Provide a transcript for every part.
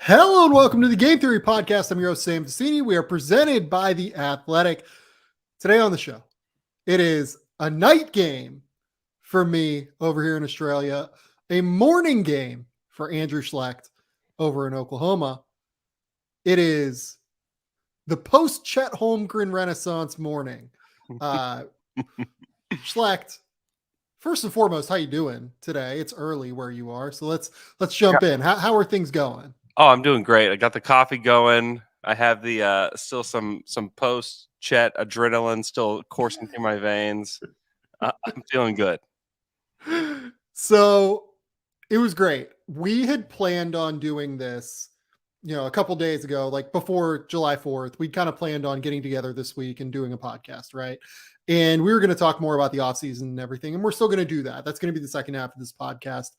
Hello and welcome to the Game Theory Podcast. I'm your host, Sam Vecenie. We are presented by The Athletic. Today on the show, it is a night game for me over here in Australia, a morning game for Andrew Schlecht over in Oklahoma. It is the post-Chet Holmgren Renaissance morning. Schlecht, first and foremost, how you doing today? It's early where you are, so let's jump in. How are things going? Oh, I'm doing great. I got the coffee going. I have the still some post Chet adrenaline still coursing through my veins. I'm feeling good. So it was great. We had planned on doing this, a couple days ago, like before July 4th. We'd kind of planned on getting together this week and doing a podcast, right? And we were going to talk more about the offseason and everything. And we're still going to do that. That's going to be the second half of this podcast.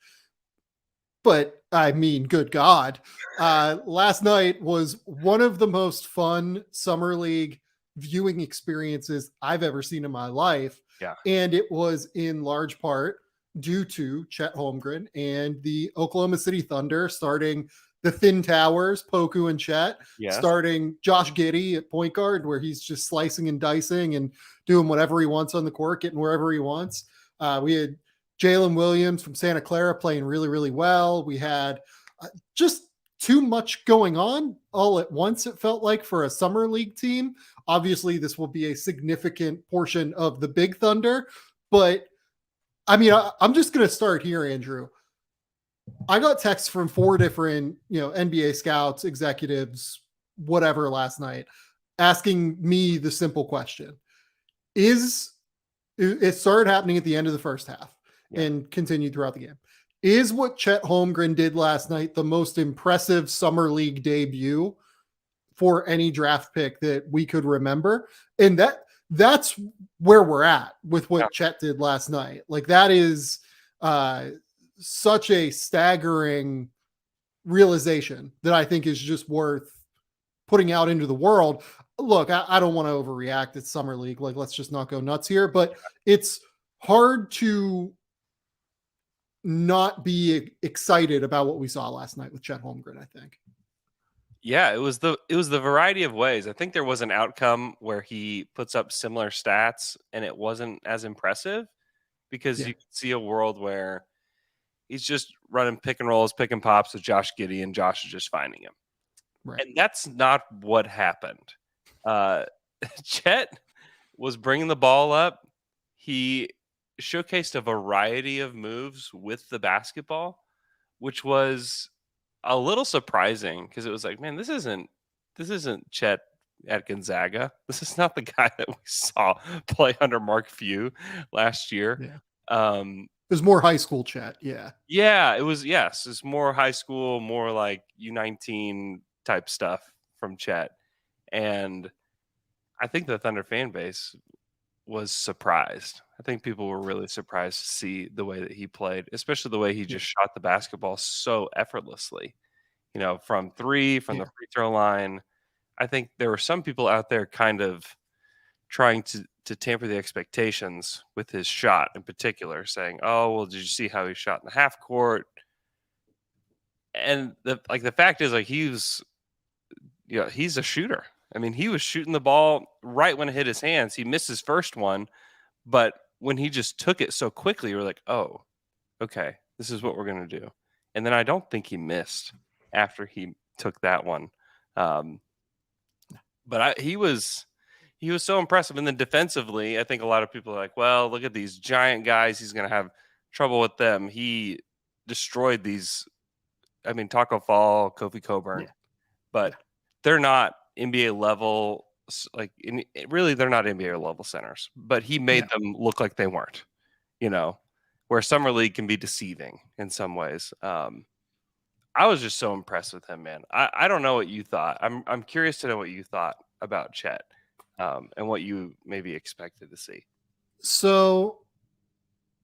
But I mean, good God, last night was one of the most fun Summer League viewing experiences I've ever seen in my life. Yeah. And it was in large part due to Chet Holmgren and the Oklahoma City Thunder starting the Thin Towers, Poku and Chet, starting Josh Giddey at point guard, where he's just slicing and dicing and doing whatever he wants on the court, getting wherever he wants. We had Jalen Williams from Santa Clara playing really, really well. We had just too much going on all at once, it felt like, for a Summer League team. Obviously, this will be a significant portion of the Big Thunder. But, I mean, I'm just going to start here, Andrew. I got texts from 4 different, NBA scouts, executives, whatever, last night, asking me the simple question. It started happening at the end of the first half. And continued throughout the game. Is what Chet Holmgren did last night the most impressive Summer League debut for any draft pick that we could remember? And that's where we're at with what Chet did last night. Like, that is such a staggering realization that I think is just worth putting out into the world. Look, I don't want to overreact. It's Summer League. Like, let's just not go nuts here. But it's hard to not be excited about what we saw last night with Chet Holmgren, I think. Yeah, it was the variety of ways. I think there was an outcome where he puts up similar stats and it wasn't as impressive because you could see a world where he's just running pick and rolls, pick and pops with Josh Giddey, and Josh is just finding him. Right. And that's not what happened. Chet was bringing the ball up. He showcased a variety of moves with the basketball, which was a little surprising because it was like, man, this isn't Chet at Gonzaga. This is not the guy that we saw play under Mark Few last year. Yeah. It was more high school Chet. Yeah. Yeah, it was. Yes. It's more high school, more like U19 type stuff from Chet. And I think the Thunder fan base was surprised. I think people were really surprised to see the way that he played, especially the way he just shot the basketball so effortlessly, from three, from the free throw line. I think there were some people out there kind of trying to tamper the expectations with his shot in particular, saying, oh, well, did you see how he shot in the half court? And the fact is, like, he's a shooter. I mean, he was shooting the ball right when it hit his hands. He missed his first one, but when he just took it so quickly, you were like, oh, okay, this is what we're going to do. And then I don't think he missed after he took that one. But he was so impressive. And then defensively, I think a lot of people are like, well, look at these giant guys. He's going to have trouble with them. He destroyed these. I mean, Taco Fall, Kofi Coburn, but they're not NBA level. Really, they're not NBA level centers, but he made them look like they weren't, where Summer League can be deceiving in some ways. I was just so impressed with him, man. I don't know what you thought. I'm curious to know what you thought about Chet and what you maybe expected to see. So,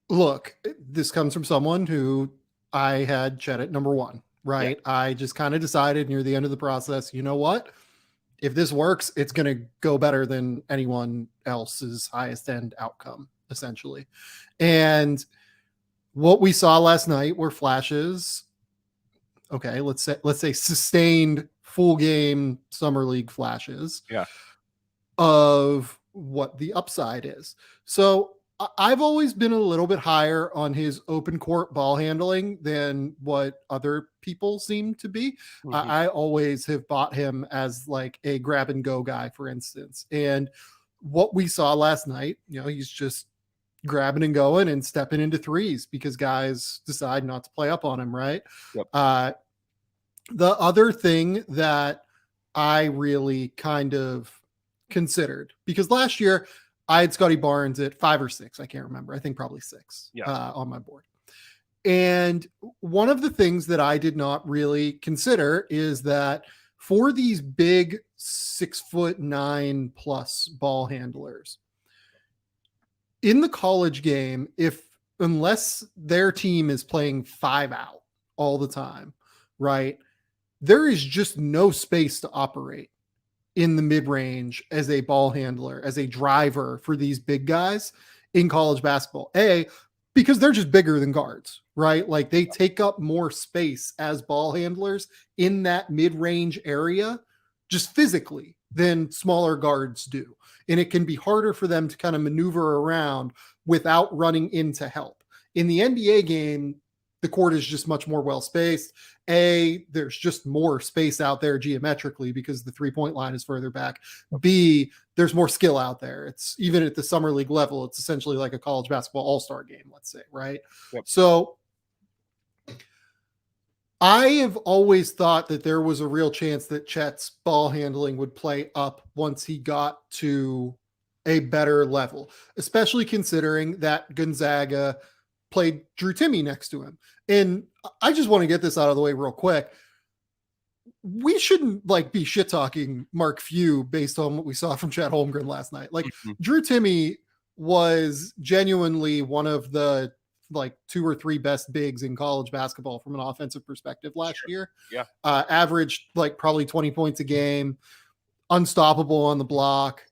look, this comes from someone who I had Chet at number 1, right? Yeah. I just kind of decided near the end of the process, you know what? If this works, it's going to go better than anyone else's highest end outcome, essentially. And what we saw last night were flashes Okay, let's say sustained full game summer league flashes. Yeah. Of what the upside is. So I've always been a little bit higher on his open court ball handling than what other people seem to be. Mm-hmm. I always have bought him as like a grab and go guy, for instance. And what we saw last night, he's just grabbing and going and stepping into threes because guys decide not to play up on him, right? Yep. The other thing that I really kind of considered, because last year I had Scotty Barnes at 5 or 6. I can't remember. I think probably 6 on my board. And one of the things that I did not really consider is that for these big 6'9+ ball handlers in the college game, unless their team is playing 5 out all the time, right, there is just no space to operate in the mid-range as a ball handler, as a driver for these big guys in college basketball. Because they're just bigger than guards, right? Like they take up more space as ball handlers in that mid-range area, just physically, than smaller guards do. And it can be harder for them to kind of maneuver around without running into help. In the NBA game, the court is just much more well-spaced. There's just more space out there geometrically because the three-point line is further back. B, there's more skill out there. It's even at the summer league level, it's essentially like a college basketball all-star game, let's say, right? Yep. So I have always thought that there was a real chance that Chet's ball handling would play up once he got to a better level, especially considering that Gonzaga played Drew Timme next to him. And I just want to get this out of the way real quick. We shouldn't be shit talking Mark Few based on what we saw from Chet Holmgren last night. Drew Timme was genuinely one of the 2 or 3 best bigs in college basketball from an offensive perspective last year. Yeah. Averaged probably 20 points a game, unstoppable on the block.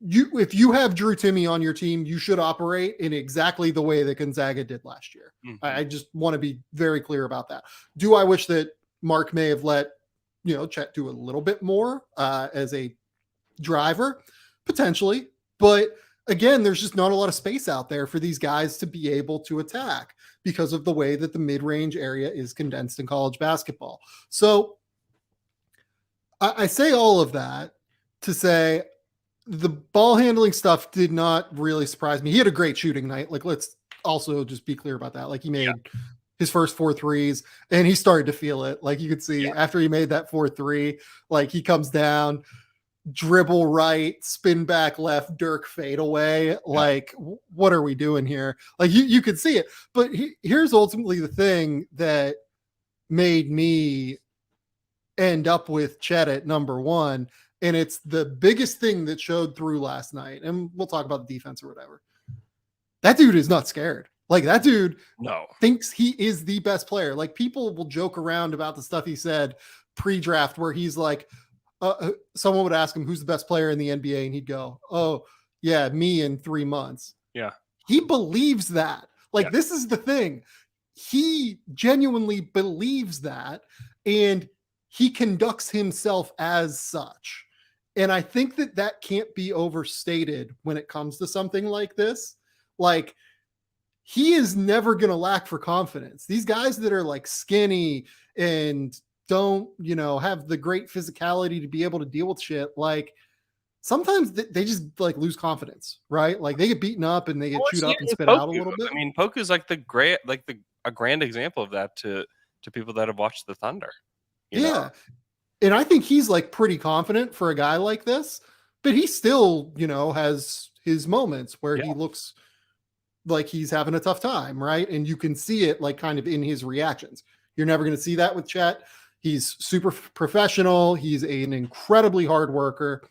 If you have Drew Timme on your team, you should operate in exactly the way that Gonzaga did last year. Mm-hmm. I just want to be very clear about that. Do I wish that Mark may have let Chet do a little bit more as a driver? Potentially. But again, there's just not a lot of space out there for these guys to be able to attack because of the way that the mid-range area is condensed in college basketball. So I say all of that to say, the ball handling stuff did not really surprise me. He had a great shooting night. Let's also just be clear about that. He made his first 4 threes and he started to feel it. You could see after he made that 4-3, he comes down, dribble right, spin back left, Dirk fade away. What are we doing here? You could see it. But here's ultimately the thing that made me end up with Chet at number 1. And it's the biggest thing that showed through last night. And we'll talk about the defense or whatever. That dude is not scared. That dude thinks he is the best player. People will joke around about the stuff he said pre-draft where he's someone would ask him who's the best player in the NBA. And he'd go, oh yeah, me in 3 months. Yeah. He believes that. This is the thing. He genuinely believes that. And he conducts himself as such. And I think that can't be overstated when it comes to something like this. He is never going to lack for confidence. These guys that are skinny and don't, have the great physicality to be able to deal with shit. Sometimes they just lose confidence, right? They get beaten up and they get chewed up and spit out a little bit. I mean, Poku's a grand example of that to people that have watched the Thunder. You know? And I think he's pretty confident for a guy like this, but he still, has his moments where he looks like he's having a tough time. Right. And you can see it kind of in his reactions. You're never going to see that with Chet. He's super professional. He's an incredibly hard worker,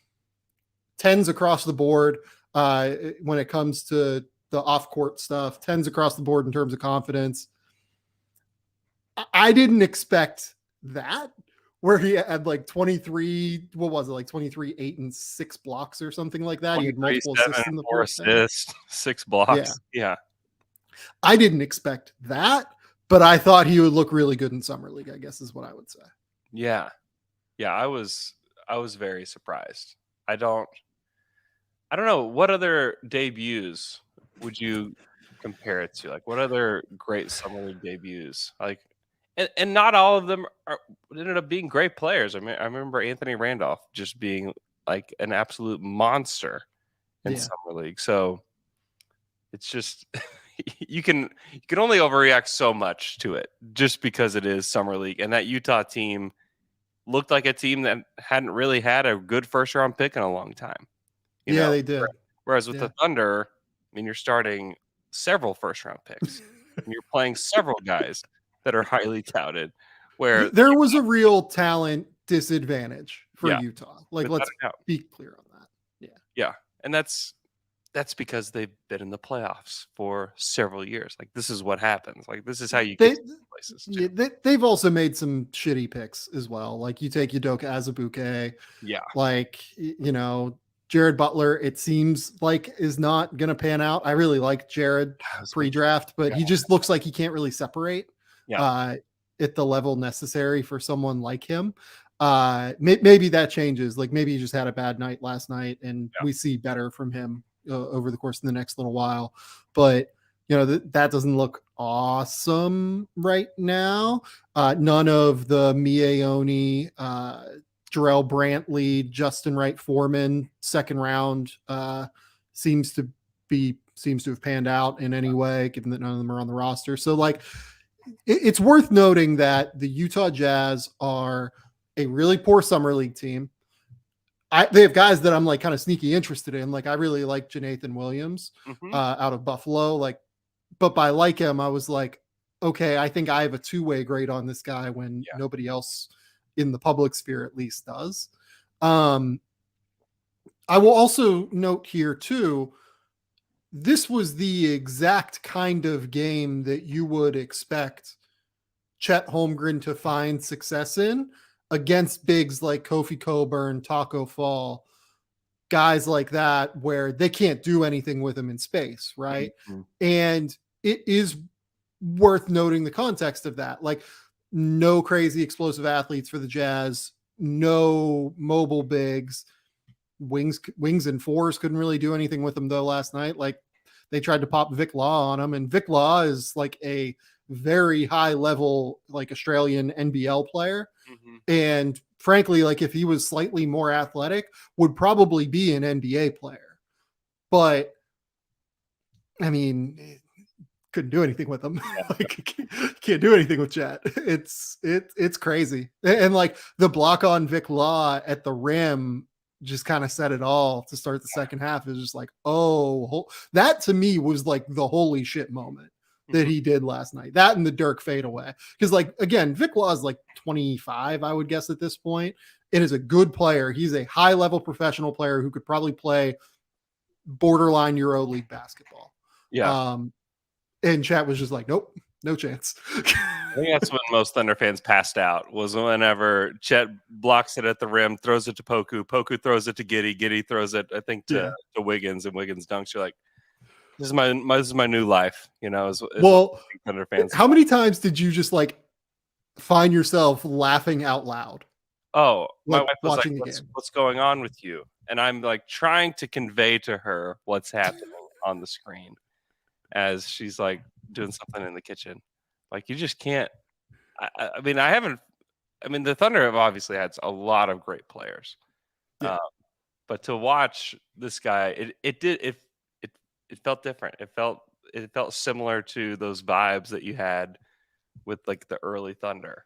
10s across the board. When it comes to the off court stuff, 10s across the board in terms of confidence. I didn't expect that, where he had 23, what was it, 23, 8 and 6 blocks or something like that. He had multiple assists in the 4 assists, 6 blocks. Yeah. I didn't expect that, but I thought he would look really good in Summer League, I guess is what I would say. Yeah. Yeah, I was very surprised. I don't know what other debuts would you compare it to? Like, what other great Summer League debuts? Like, and not all of them ended up being great players. I mean, I remember Anthony Randolph just being like an absolute monster in Summer League. So it's just you can only overreact so much to it just because it is Summer League, and that Utah team looked like a team that hadn't really had a good first round pick in a long time. You know? They did. Whereas with the Thunder, I mean, you're starting several first round picks and you're playing several guys that are highly touted, where there was a real talent disadvantage for Utah. Like, let's be clear on that. Yeah. And that's because they've been in the playoffs for several years. Like, this is what happens. Like, this is how you get to these places too. They've also made some shitty picks as well. Like, you take Udoka Azubuike. Yeah. Like, you know, Jared Butler, it seems like, is not going to pan out. I really like Jared pre-draft, but he just looks like he can't really separate at the level necessary for someone like him. Maybe that changes. Like, maybe he just had a bad night last night and we see better from him over the course of the next little while. But, you know, that doesn't look awesome right now. None of the Mieoni, Jarrell Brantley, Justin Wright Foreman second round seems to have panned out in any way, given that none of them are on the roster. So, like, it's worth noting that the Utah Jazz are a really poor Summer League team. They have guys that I'm like kind of sneaky interested in. Like, I really like Jonathan Williams out of Buffalo. Like, but by like him, I was like, okay, I think I have a two-way grade on this guy when nobody else in the public sphere at least does. I will also note here too, this was the exact kind of game that you would expect Chet Holmgren to find success in against bigs like Kofi Coburn, Taco Fall, guys like that, where they can't do anything with him in space, right? Mm-hmm. And it is worth noting the context of that. Like, no crazy explosive athletes for the Jazz, no mobile bigs, wings and fours couldn't really do anything with them though last night. Like, they tried to pop Vic Law on him, and Vic Law is like a very high level, like, Australian NBL player. Mm-hmm. And frankly, like, if he was slightly more athletic, would probably be an NBA player. But I mean, couldn't do anything with him. Like, can't do anything with Chet. It's crazy. And like, the block on Vic Law at the rim just kind of said it all to start the second half. It was just like, that to me was like the holy shit moment that he did last night. That and the Dirk fadeaway. Because, like, again, Vic Law is like 25, I would guess, at this point. It is a good player. He's a high level professional player who could probably play borderline EuroLeague basketball. Yeah. And Chat was just like, nope, no chance. I think that's when most Thunder fans passed out, was whenever Chet blocks it at the rim, throws it to Poku throws it to Giddy throws it, I think, to Wiggins, and Wiggins dunks. You're like, this is my new life, you know. Well, Thunder fans. How many times did you just like find yourself laughing out loud? Oh, my wife was like, what's going on with you? And I'm like trying to convey to her what's happening on the screen as she's like doing something in the kitchen. Like, you just can't. I mean, the Thunder have obviously had a lot of great players, but to watch this guy, it felt different. It felt similar to those vibes that you had with like the early Thunder.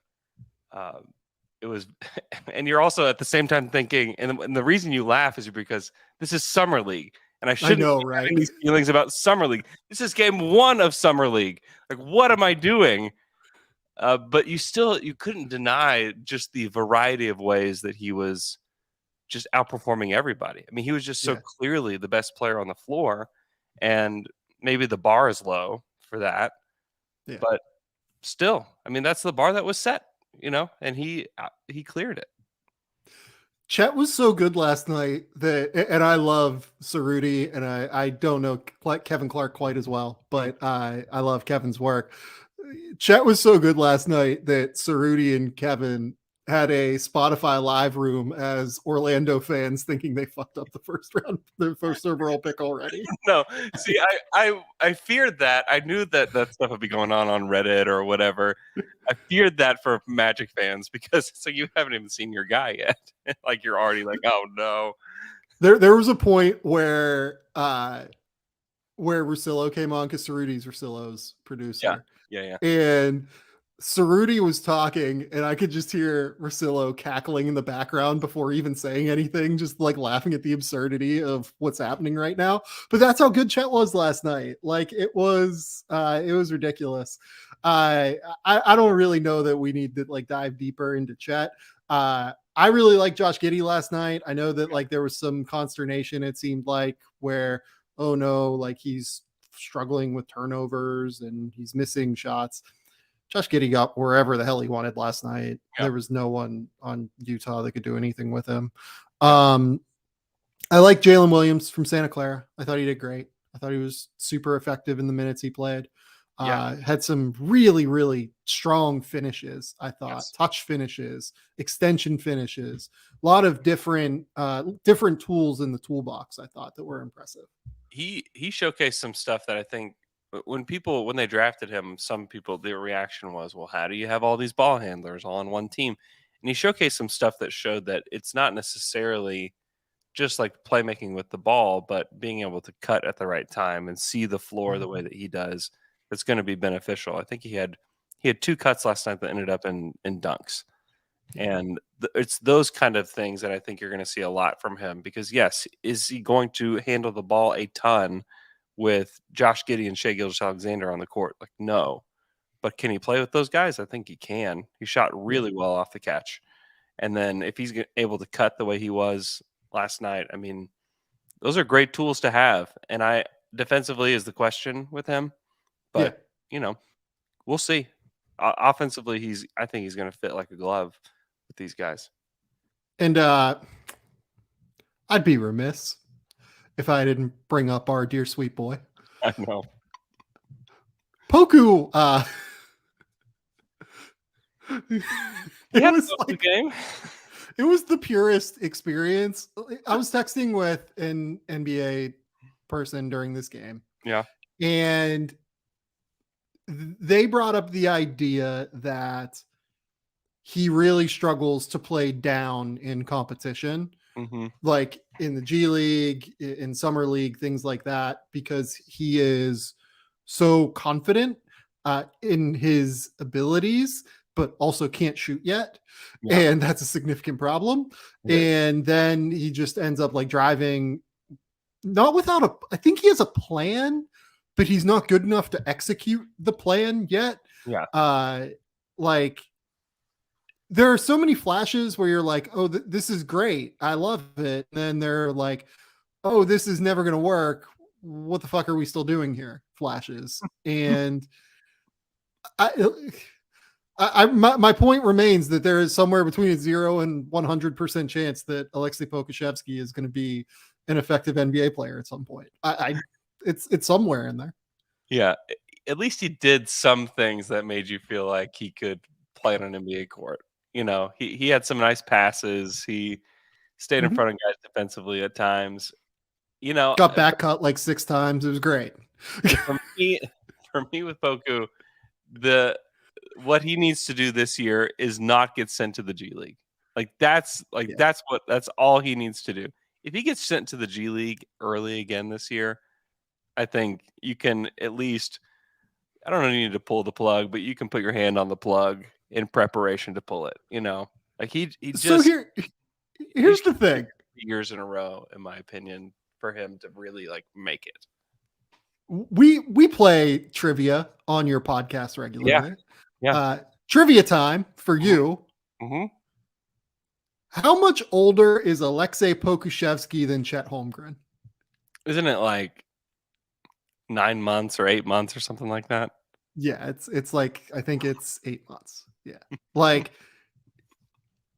It was, and you're also at the same time thinking, and the reason you laugh is because this is Summer League. And I shouldn't be having these feelings about Summer League. This is game one of Summer League. Like, what am I doing? But you couldn't deny just the variety of ways that he was just outperforming everybody. I mean, he was just so clearly the best player on the floor, and maybe the bar is low for that. Yeah. But still, I mean, that's the bar that was set, you know, and he cleared it. Chet was so good last night and I love Cerruti, and I don't know Kevin Clark quite as well, but I love Kevin's work. Chet was so good last night that Cerruti and Kevin had a Spotify live room as Orlando fans thinking they fucked up the first overall pick already. No, see, I feared that. I knew that stuff would be going on Reddit or whatever. I feared that for Magic fans because so you haven't even seen your guy yet. Like you're already like, oh no. There was a point where Russillo came on because Cerruti's Russillo's producer. Yeah. And Cerruti was talking, and I could just hear Russillo cackling in the background before even saying anything, just like laughing at the absurdity of what's happening right now. But that's how good Chet was last night. Like it was ridiculous. I don't really know that we need to like dive deeper into Chet. I really like Josh Giddey last night. I know that like there was some consternation, it seemed like, where, oh no, like he's struggling with turnovers and he's missing shots. Josh Giddey got wherever the hell he wanted last night. Yeah. There was no one on Utah that could do anything with him. I like Jalen Williams from Santa Clara. I thought he did great. I thought he was super effective in the minutes he played. Had some really, really strong finishes, I thought. Yes. Touch finishes, extension finishes, a lot of different tools in the toolbox, I thought, that were impressive. He showcased some stuff that I think when they drafted him, some people, their reaction was, well, how do you have all these ball handlers all on one team? And he showcased some stuff that showed that it's not necessarily just like playmaking with the ball, but being able to cut at the right time and see the floor the way that he does. That's going to be beneficial. I think he had 2 cuts last night that ended up in dunks. And it's those kind of things that I think you're going to see a lot from him because, yes, is he going to handle the ball a ton with Josh Giddey and Shai Gilgeous-Alexander on the court? Like, no. But can he play with those guys? I think he can. He shot really well off the catch. And then if he's able to cut the way he was last night, I mean, those are great tools to have. And defensively is the question with him. But, we'll see. Offensively, I think he's going to fit like a glove with these guys. And I'd be remiss if I didn't bring up our dear sweet boy. I know. Poku. It was like game. It was the purest experience. I was texting with an NBA person during this game. Yeah. And they brought up the idea that he really struggles to play down in competition, like in the G League, in Summer League, things like that, because he is so confident in his abilities, but also can't shoot yet. Yeah. And that's a significant problem. Yeah. And then he just ends up like driving, not without I think he has a plan, but he's not good enough to execute the plan yet. Yeah. Like there are so many flashes where you're like, oh, this is great. I love it. And then they're like, oh, this is never going to work. What the fuck are we still doing here? Flashes. And my point remains that there is somewhere between a 0 and 100% chance that Aleksej Pokusevski is going to be an effective NBA player at some point. It's somewhere in there. Yeah. At least he did some things that made you feel like he could play on an NBA court. He had some nice passes. He stayed in front of guys defensively at times. Got back cut like 6 times. It was great. For me with Poku, what he needs to do this year is not get sent to the G League. That's all he needs to do. If he gets sent to the G League early again this year, I think you can at least, I don't know, you need to pull the plug, but you can put your hand on the plug in preparation to pull it. He just. So here's the thing. Years in a row, in my opinion, for him to really make it. We play trivia on your podcast regularly. Yeah. Trivia time for you. Mm-hmm. How much older is Aleksej Pokusevski than Chet Holmgren? Isn't it like 9 months or 8 months or something like that? Yeah, it's like, I think it's 8 months. Yeah. Like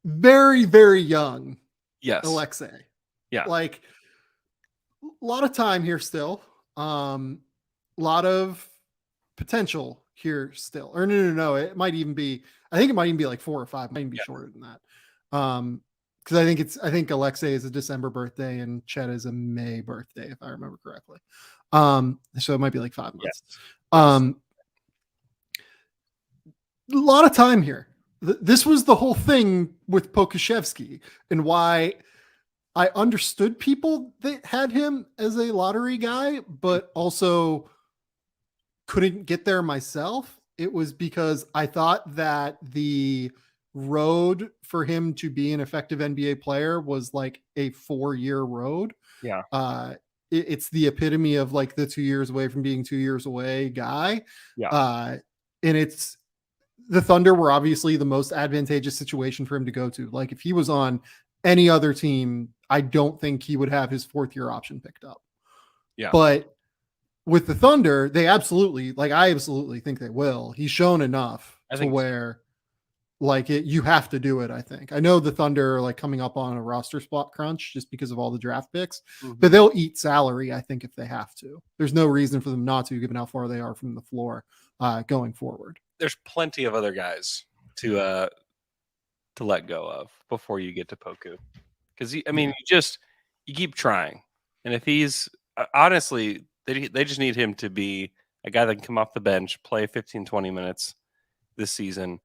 very, very young. Yes. Aleksej. Yeah. Like a lot of time here still. A lot of potential here still. Or no. It might even be. I think it might even be like 4 or 5. It might even be shorter than that. Because I think Aleksej is a December birthday and Chet is a May birthday, if I remember correctly. So it might be like 5 months. Yes. A lot of time here. This was the whole thing with Pokusevski and why I understood people that had him as a lottery guy, but also couldn't get there myself. It was because I thought that the road for him to be an effective NBA player was like a 4-year road. Yeah. It's the epitome of like the 2 years away from being 2 years away guy. Yeah. And it's the Thunder were obviously the most advantageous situation for him to go to. Like if he was on any other team, I don't think he would have his 4th-year option picked up. Yeah. But with the Thunder, I absolutely think they will. He's shown enough to where like you have to do it. I think. I know the Thunder are like coming up on a roster spot crunch just because of all the draft picks, but they'll eat salary. I think if they have to, there's no reason for them not to, given how far they are from the floor going forward. There's plenty of other guys to let go of before you get to Poku. Because you keep trying. And if he's honestly, they just need him to be a guy that can come off the bench, play 15, 20 minutes this season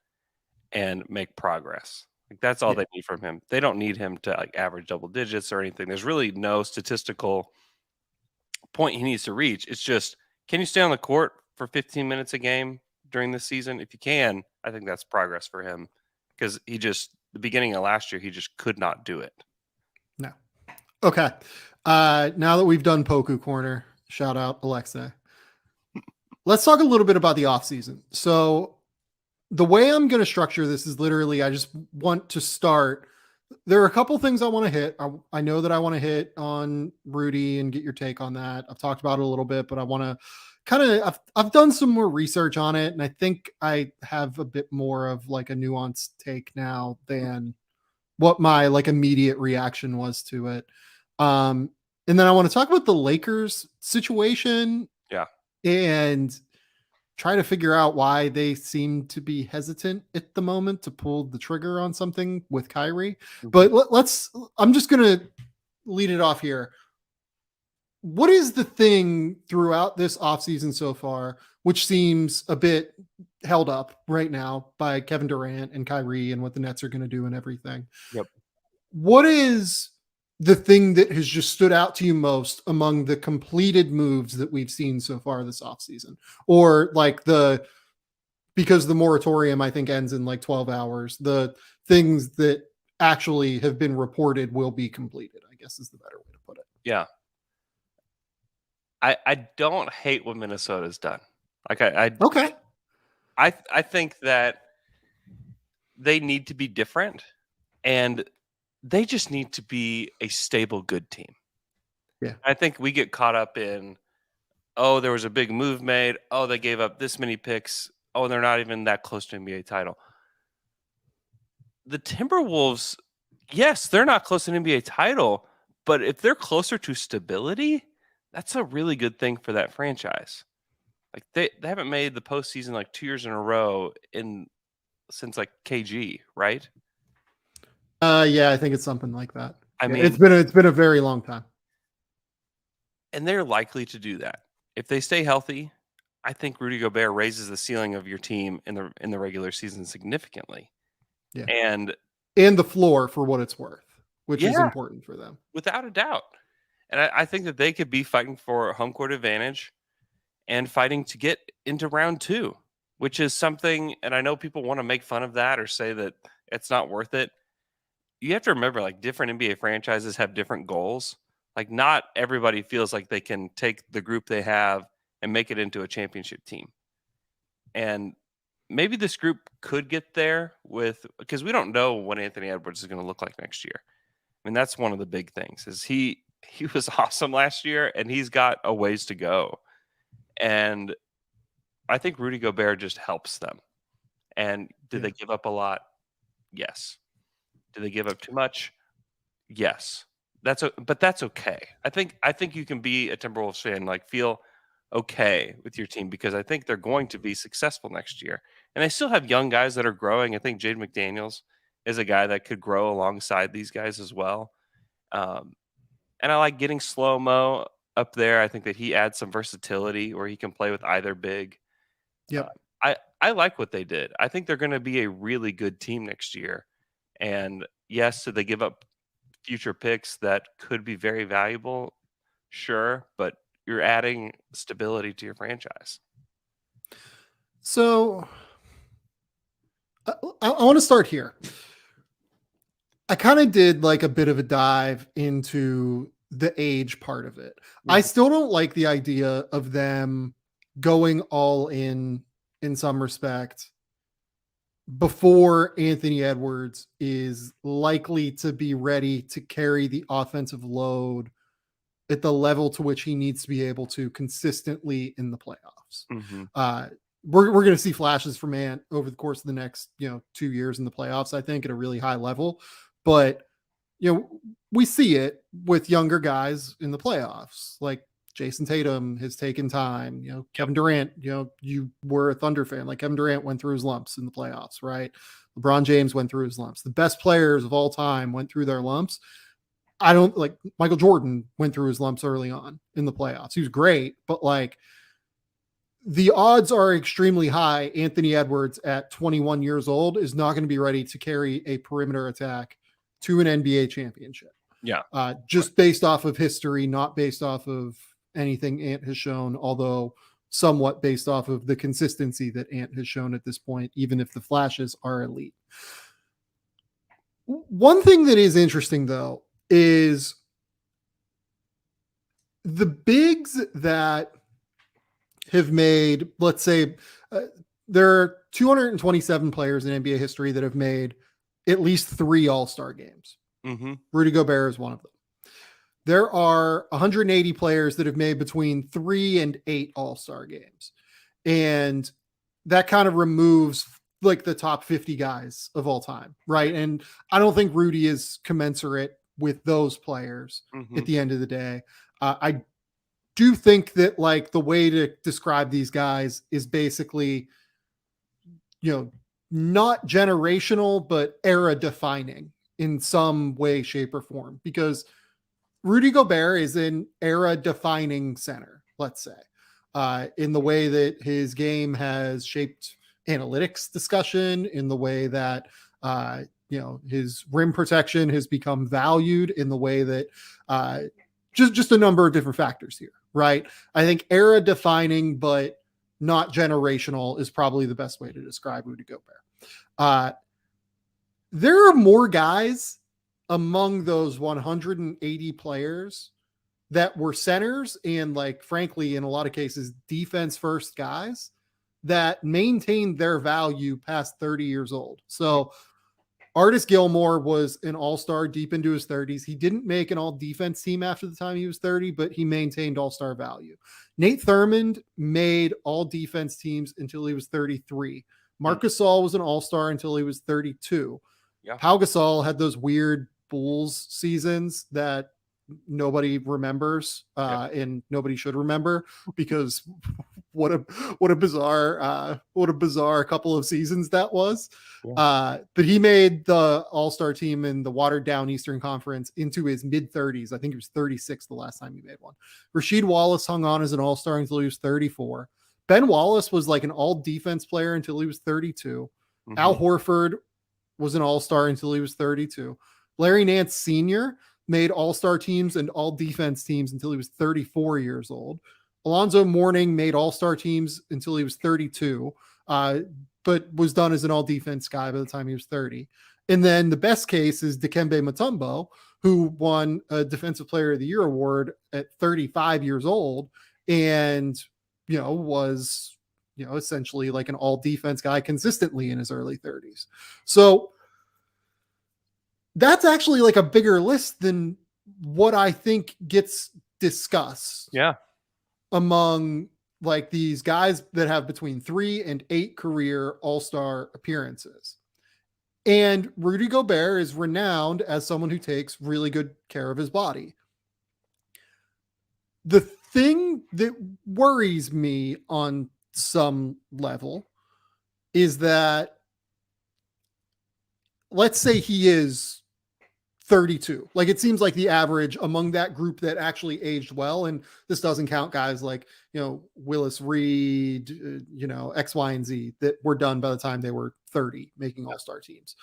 and make progress. Like that's all they need from him. They don't need him to like average double digits or anything. There's really no statistical point he needs to reach. It's just, can you stay on the court for 15 minutes a game during this season? If you can, I think that's progress for him because the beginning of last year, he just could not do it. No. Okay. Now that we've done Poku Corner, shout out Aleksej. Let's talk a little bit about the offseason. So the way I'm going to structure this is literally, I just want to start. There are a couple things I want to hit. I know that I want to hit on Rudy and get your take on that. I've talked about it a little bit, but I want to I've done some more research on it. And I think I have a bit more of like a nuanced take now than what my like immediate reaction was to it. And then I want to talk about the Lakers situation. Yeah. And try to figure out why they seem to be hesitant at the moment to pull the trigger on something with Kyrie. But I'm just going to lead it off here. What is the thing throughout this offseason so far, which seems a bit held up right now by Kevin Durant and Kyrie and what the Nets are going to do and everything? Yep. What is the thing that has just stood out to you most among the completed moves that we've seen so far this offseason? Or like because the moratorium, I think, ends in like 12 hours, the things that actually have been reported will be completed, I guess is the better way to put it. Yeah. I don't hate what Minnesota's done. Like I think that they need to be different and they just need to be a stable, good team. Yeah. I think we get caught up in, oh, there was a big move made. Oh, they gave up this many picks. Oh, they're not even that close to NBA title. The Timberwolves, yes, they're not close to an NBA title, but if they're closer to stability, that's a really good thing for that franchise. Like they haven't made the postseason like 2 years in a row since like KG, right? Yeah, I think it's something like that. I mean, it's been a very long time. And they're likely to do that. If they stay healthy, I think Rudy Gobert raises the ceiling of your team in the regular season significantly. Yeah. And the floor for what it's worth, which is important for them. Without a doubt. And I think that they could be fighting for home court advantage and fighting to get into round 2, which is something, and I know people want to make fun of that or say that it's not worth it. You have to remember, like, different NBA franchises have different goals. Like, not everybody feels like they can take the group they have and make it into a championship team. And maybe this group could get there because we don't know what Anthony Edwards is going to look like next year. I mean, that's one of the big things is he was awesome last year and he's got a ways to go. And I think Rudy Gobert just helps them. And did they give up a lot? Yes. Did they give up too much? Yes. But that's okay. I think you can be a Timberwolves fan, like feel okay with your team because I think they're going to be successful next year. And they still have young guys that are growing. I think Jade McDaniels is a guy that could grow alongside these guys as well. And I like getting Slow-Mo up there. I think that he adds some versatility where he can play with either big. Yep. I like what they did. I think they're going to be a really good team next year. And yes, so they give up future picks that could be very valuable. Sure, but you're adding stability to your franchise. So I want to start here. I kind of did like a bit of a dive into the age part of it. Yeah. I still don't like the idea of them going all in some respect before Anthony Edwards is likely to be ready to carry the offensive load at the level to which he needs to be able to consistently in the playoffs. Mm-hmm. We're going to see flashes from Ant over the course of the next 2 years in the playoffs, I think, at a really high level. But we see it with younger guys in the playoffs, like Jason Tatum has taken time. Kevin Durant. You were a Thunder fan. Like Kevin Durant went through his lumps in the playoffs, right? LeBron James went through his lumps. The best players of all time went through their lumps. I don't like Michael Jordan went through his lumps early on in the playoffs. He was great, but like the odds are extremely high. Anthony Edwards at 21 years old is not going to be ready to carry a perimeter attack to an NBA championship. Yeah. Just based off of history, not based off of anything Ant has shown, although somewhat based off of the consistency that Ant has shown at this point, even if the flashes are elite. One thing that is interesting though, is the bigs that have made, let's say, there are 227 players in NBA history that have made at least 3 All-Star games. Mm-hmm. Rudy Gobert is one of them. There are 180 players that have made between 3 and 8 All-Star games. And that kind of removes like the top 50 guys of all time, right? And I don't think Rudy is commensurate with those players at the end of the day. I do think that like the way to describe these guys is basically, not generational, but era defining in some way, shape, or form, because Rudy Gobert is an era defining center, let's say, in the way that his game has shaped analytics discussion, in the way that, his rim protection has become valued, in the way that just a number of different factors here, right? I think era defining, but not generational is probably the best way to describe Rudy Gobert. There are more guys among those 180 players that were centers and like, frankly, in a lot of cases, defense first guys that maintained their value past 30 years old. So Artis Gilmore was an all-star deep into his 30s. He didn't make an all-defense team after the time he was 30, but he maintained all-star value. Nate Thurmond made all-defense teams until he was 33. Marc Gasol was an all-star until he was 32. Yeah. Pau Gasol had those weird Bulls seasons that nobody remembers, and nobody should remember, because what a bizarre couple of seasons that was. Yeah. But he made the all-star team in the watered down Eastern Conference into his mid 30s. I think he was 36 the last time he made one. Rasheed Wallace hung on as an all-star until he was 34. Ben Wallace was like an all defense player until he was 32. Mm-hmm. Al Horford was an all-star until he was 32. Larry Nance Sr. made all-star teams and all defense teams until he was 34 years old. Alonzo Mourning made all-star teams until he was 32, but was done as an all-defense guy by the time he was 30. And then the best case is Dikembe Mutombo, who won a Defensive Player of the Year award at 35 years old and, was, essentially like an all-defense guy consistently in his early 30s. So that's actually like a bigger list than what I think gets discussed. Yeah. Among like these guys that have between 3 and 8 career all-star appearances. And Rudy Gobert is renowned as someone who takes really good care of his body. The thing that worries me on some level is that, let's say he is 32. Like, it seems like the average among that group that actually aged well, and this doesn't count guys like, Willis Reed, X, Y, and Z that were done by the time they were 30, making all-star teams.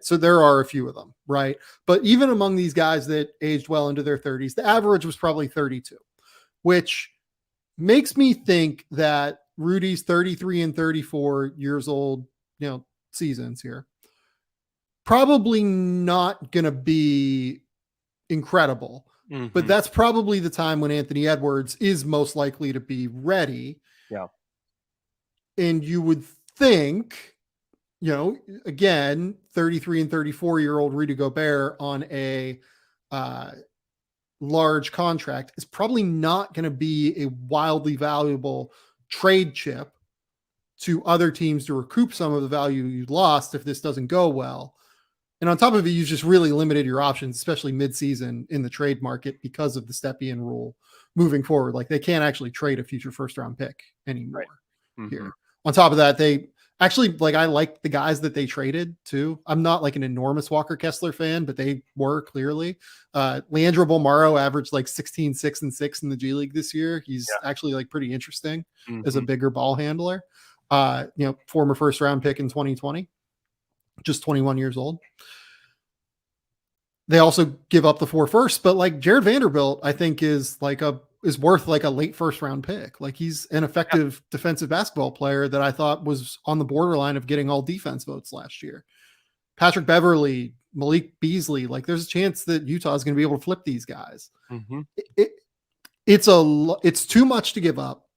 So there are a few of them, right? But even among these guys that aged well into their 30s, the average was probably 32, which makes me think that Rudy's 33 and 34 years old, seasons here, probably not going to be incredible, but that's probably the time when Anthony Edwards is most likely to be ready. Yeah. And you would think, again, 33 and 34-year-old Rudy Gobert on a large contract is probably not going to be a wildly valuable trade chip to other teams to recoup some of the value you lost if this doesn't go well. And on top of it, you've just really limited your options, especially mid-season in the trade market because of the step-in rule moving forward. Like, they can't actually trade a future first-round pick anymore here. On top of that, they actually, I like the guys that they traded too. I'm not like an enormous Walker Kessler fan, but they were clearly. Leandro Bolmaro averaged 16, 6, and 6 in the G League this year. He's actually pretty interesting as a bigger ball handler. Former first-round pick in 2020. Just 21 years old. They also give up the 4 firsts, but Jared Vanderbilt, I think is worth a late first round pick. He's an effective defensive basketball player that I thought was on the borderline of getting all defense votes last year. Patrick Beverly, Malik Beasley, there's a chance that Utah is going to be able to flip these guys. It's too much to give up,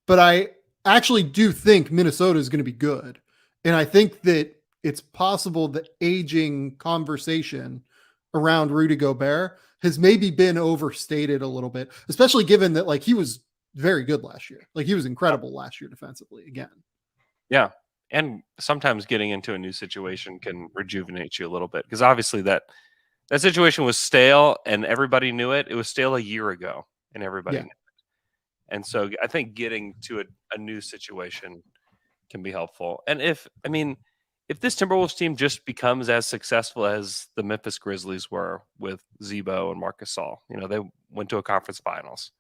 but I actually do think Minnesota is going to be good. And I think that it's possible the aging conversation around Rudy Gobert has maybe been overstated a little bit, especially given that he was very good last year. He was incredible last year defensively again. Yeah. And sometimes getting into a new situation can rejuvenate you a little bit, because obviously that situation was stale and everybody knew it. It was stale a year ago and everybody knew it. And so I think getting to a new situation can be helpful. And if this Timberwolves team just becomes as successful as the Memphis Grizzlies were with Zebo and Marc Gasol, they went to a conference finals,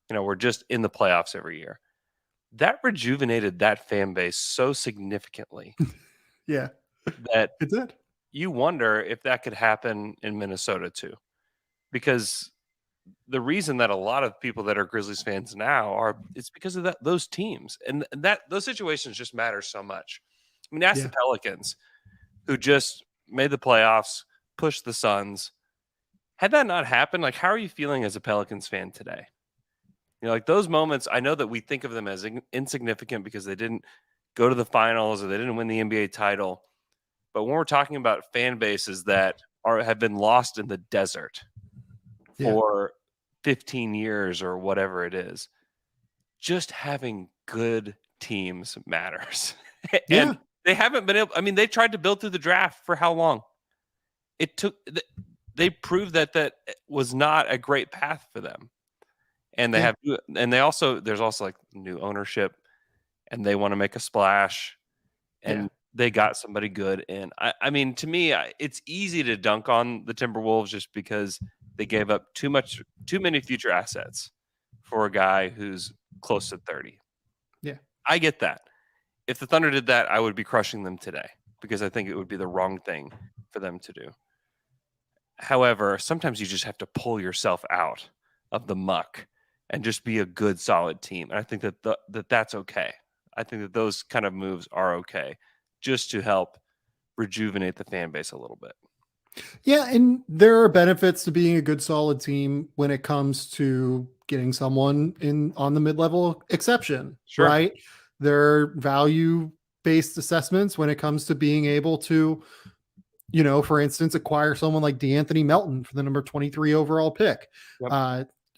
we're just in the playoffs every year. That rejuvenated that fan base so significantly. Yeah. That it did. You wonder if that could happen in Minnesota too. Because the reason that a lot of people that are Grizzlies fans now it's because of those teams, and those situations just matter so much. Ask the Pelicans, who just made the playoffs, pushed the Suns. Had that not happened, how are you feeling as a Pelicans fan today? Those moments, I know that we think of them as insignificant because they didn't go to the finals or they didn't win the NBA title. But when we're talking about fan bases that have been lost in the desert for 15 years or whatever it is, just having good teams matters. And they haven't been able, they tried to build through the draft for how long? They proved that was not a great path for them. And there's also new ownership, and they want to make a splash, and they got somebody good in. To me, it's easy to dunk on the Timberwolves just because they gave up too many future assets for a guy who's close to 30. Yeah. I get that. If the Thunder did that, I would be crushing them today because I think it would be the wrong thing for them to do. However, sometimes you just have to pull yourself out of the muck and just be a good, solid team. And I think that's okay. I think that those kind of moves are okay just to help rejuvenate the fan base a little bit. Yeah, and there are benefits to being a good, solid team when it comes to getting someone on the mid-level exception, right? There are value-based assessments when it comes to being able to, for instance, acquire someone like DeAnthony Melton for the number 23 overall pick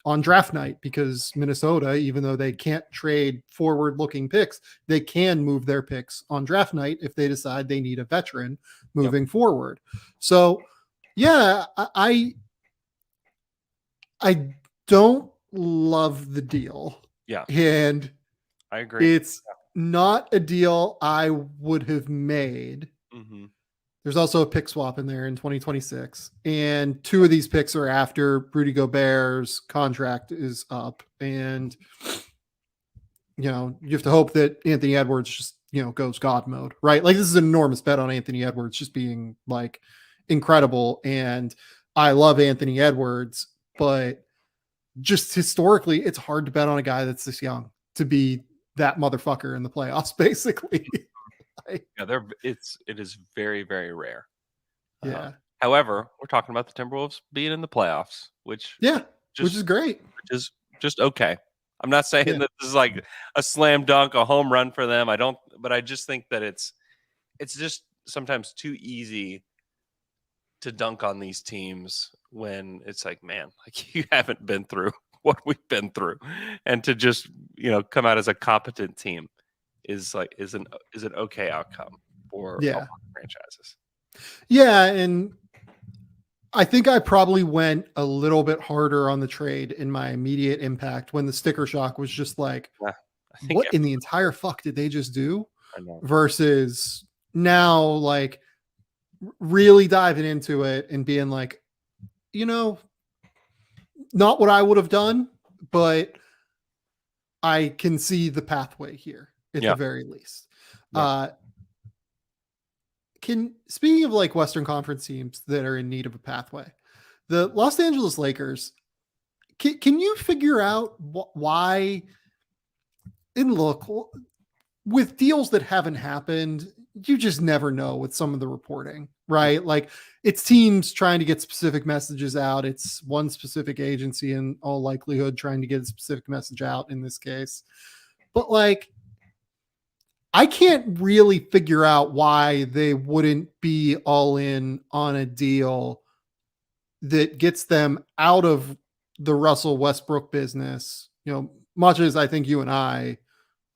on draft night, because Minnesota, even though they can't trade forward-looking picks, they can move their picks on draft night if they decide they need a veteran moving forward. So, I don't love the deal. Yeah. And I agree. It's not a deal I would have made. Mm-hmm. There's also a pick swap in there in 2026. And 2 of these picks are after Rudy Gobert's contract is up. And, you have to hope that Anthony Edwards just, goes God mode, right? Like, this is an enormous bet on Anthony Edwards just being like incredible. And I love Anthony Edwards, but just historically, it's hard to bet on a guy that's this young to be that motherfucker in the playoffs, basically. Yeah, it is very, very rare. Yeah. However, we're talking about the Timberwolves being in the playoffs, which is great. Which is just okay. I'm not saying that this is like a slam dunk, a home run for them. But I just think that it's just sometimes too easy to dunk on these teams when it's like, man, like, you haven't been through what we've been through, and to just come out as a competent team is an okay outcome for a lot of franchises. Yeah, and I think I probably went a little bit harder on the trade in my immediate impact when the sticker shock was just like, what in the entire fuck did they just do? I know. Versus now, like, really diving into it and being like, not what I would have done, but I can see the pathway here at the very least. Yeah. Speaking of like Western Conference teams that are in need of a pathway, the Los Angeles Lakers, can you figure out why? And look, with deals that haven't happened, you just never know with some of the reporting, right? Like, it's teams trying to get specific messages out. It's one specific agency in all likelihood trying to get a specific message out in this case. But like, I can't really figure out why they wouldn't be all in on a deal that gets them out of the Russell Westbrook business. Much as I think you and I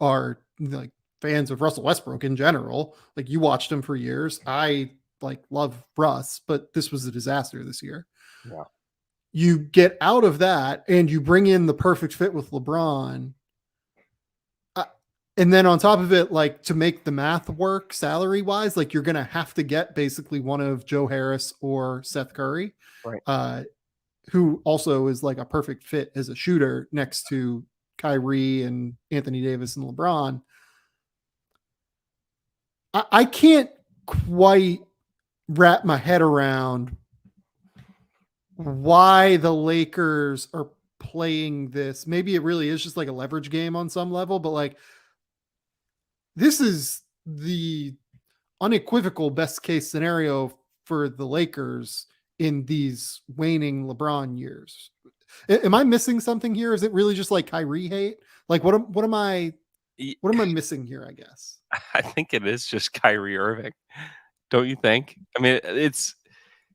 are like fans of Russell Westbrook in general, like, you watched him for years. I like love Russ, but this was a disaster this year. Yeah. You get out of that and you bring in the perfect fit with LeBron. And then on top of it, like, to make the math work salary wise, like, you're going to have to get basically one of Joe Harris or Seth Curry, right? Who also is like a perfect fit as a shooter next to Kyrie and Anthony Davis and LeBron. I can't quite wrap my head around why the Lakers are playing this. Maybe it really is just like a leverage game on some level, but like, this is the unequivocal best case scenario for the Lakers in these waning LeBron years. Am I missing something here? Is it really just like Kyrie hate? Like, what am I missing here, I guess? I think it is just Kyrie Irving. Don't you think? I mean,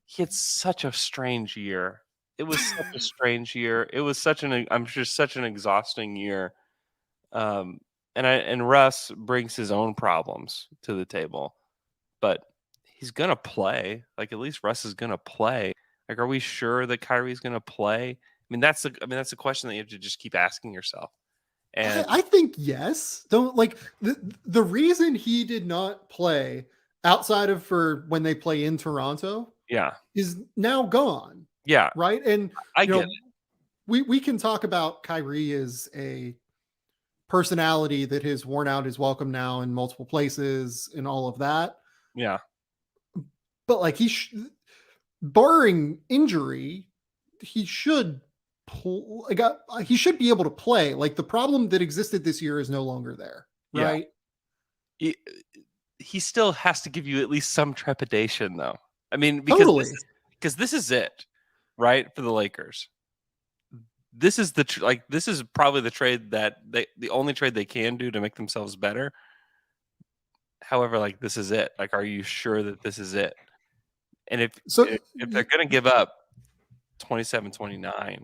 he had such a strange year. It was such a strange year. It was such an exhausting year. And Russ brings his own problems to the table, but he's gonna play. Like, at least Russ is gonna play. Like, are we sure that Kyrie's gonna play? I mean, that's a question that you have to just keep asking yourself. And I think yes. Don't like the reason he did not play outside of for when they play in Toronto. Yeah, is now gone. Yeah, right. And I get it. We can talk about Kyrie as a personality that has worn out his welcome now in multiple places and all of that. Yeah. But like, barring injury, he should he should be able to play. Like, the problem that existed this year is no longer there. Right. Yeah. He still has to give you at least some trepidation, though. I mean, because this is it, right? For the Lakers. This is this is probably the trade that the only trade they can do to make themselves better. However, like, this is it. Like, are you sure that this is it? And if they're going to give up 27, 29,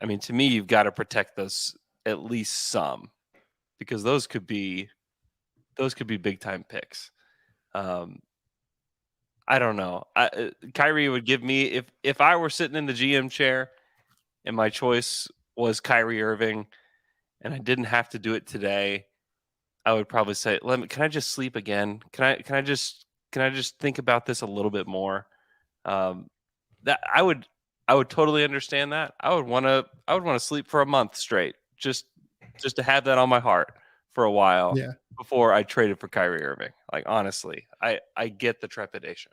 I mean, to me, you've got to protect those at least some, because those could be big time picks. I don't know. Kyrie would give me, if I were sitting in the GM chair and my choice was Kyrie Irving, and I didn't have to do it today, I would probably say, can I just sleep again? Can I just think about this a little bit more? That I would totally understand that. I would want to sleep for a month straight, just to have that on my heart for a while before I traded for Kyrie Irving. Like, honestly, I get the trepidation.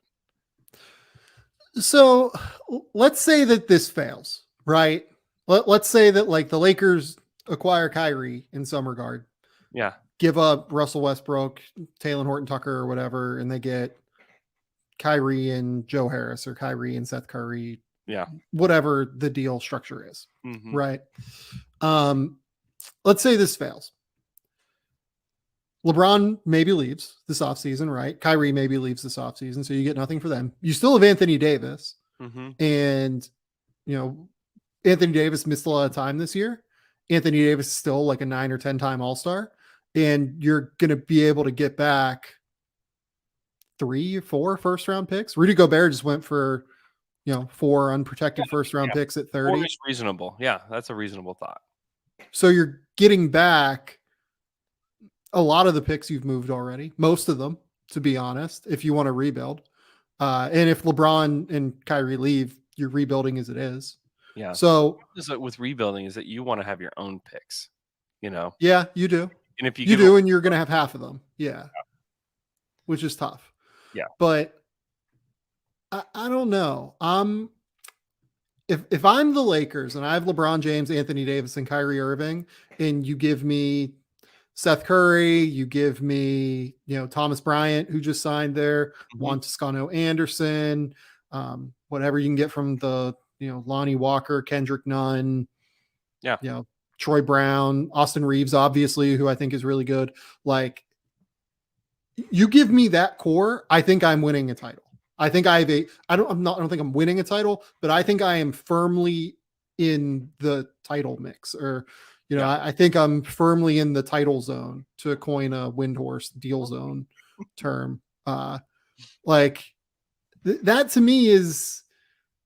So let's say that this fails, right? Let's say that like the Lakers acquire Kyrie in some regard. Yeah. Give up Russell Westbrook, Taylor Horton Tucker or whatever, and they get Kyrie and Joe Harris or Kyrie and Seth Curry. Yeah. Whatever the deal structure is. Mm-hmm. Right. Let's say this fails. LeBron maybe leaves this offseason, right? Kyrie maybe leaves this offseason, so you get nothing for them. You still have Anthony Davis. Mm-hmm. And, Anthony Davis missed a lot of time this year. Anthony Davis is still like a 9 or 10 time All-Star. And you're going to be able to get back 3 or 4 first-round picks. Rudy Gobert just went for, 4 unprotected first-round picks at 30. It's reasonable. Yeah, that's a reasonable thought. So you're getting back a lot of the picks you've moved already, most of them, to be honest, if you want to rebuild. And if LeBron and Kyrie leave, you're rebuilding as it is. Yeah. So with rebuilding is that you want to have your own picks, Yeah, you do. And if you do, and you're going to have half of them. Yeah. Which is tough. Yeah. But I don't know. If I'm the Lakers and I have LeBron James, Anthony Davis, and Kyrie Irving, and you give me Seth Curry, you give me, Thomas Bryant, who just signed there, Juan Toscano Anderson, whatever you can get from the, Lonnie Walker, Kendrick Nunn, Troy Brown, Austin Reeves, obviously, who I think is really good. Like, you give me that core, I think I'm winning a title. I think I don't think I'm winning a title, but I think I am firmly in the title mix, or, I think I'm firmly in the title zone, to coin a Windhorse deal zone term. That to me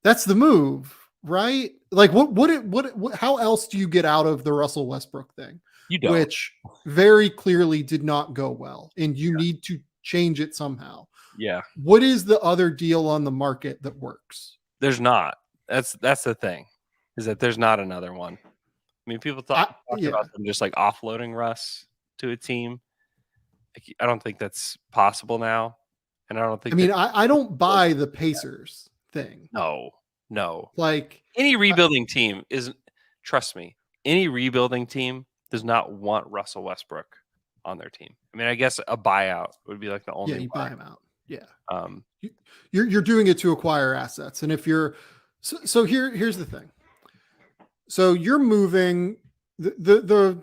that's the move, right? Like what how else do you get out of the Russell Westbrook thing? You don't. Which very clearly did not go well, and you need to change it somehow. Yeah. What is the other deal on the market that works? There's not. That's the thing, is that there's not another one. I mean, people talked about them just like offloading Russ to a team. I don't think that's possible now. And I don't think I don't buy the Pacers thing. No. Like, any rebuilding team isn't, trust me, any rebuilding team does not want Russell Westbrook on their team. I mean, I guess a buyout would be like the only. Yeah, you buy him out. Yeah. You're doing it to acquire assets. And if you're so here's the thing. So you're moving the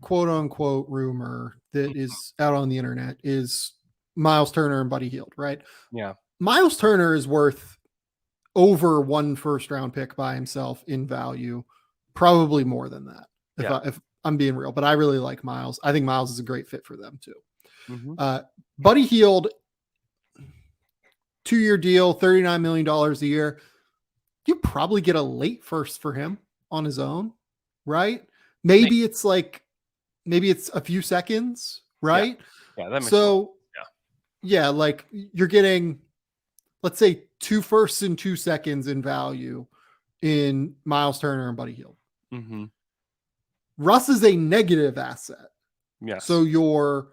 quote unquote rumor that is out on the internet is Miles Turner and Buddy Hield, right? Yeah. Miles Turner is worth over 1 first-round pick by himself in value, probably more than that. If I'm being real, but I really like Miles. I think Miles is a great fit for them too. Mm-hmm. Buddy Hield, 2-year deal, $39 million a year. You probably get a late first for him on his own, right? Maybe it's a few seconds, right? Yeah, that makes so sense. Yeah, like you're getting, let's say, 2 firsts and 2 seconds in value in Miles Turner and Buddy Hield. Mm-hmm. Russ is a negative asset. Yes. So you're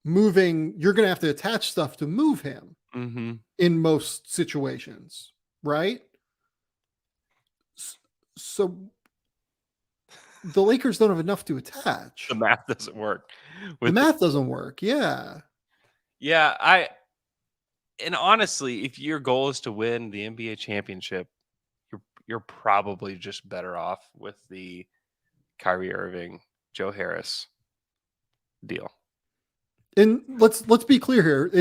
going to have to attach stuff to move him in most situations, right? So the Lakers don't have enough to attach. The math doesn't work. The math doesn't work. Yeah. Yeah. And honestly, if your goal is to win the NBA championship, you're probably just better off with the Kyrie Irving, Joe Harris deal. And let's be clear here.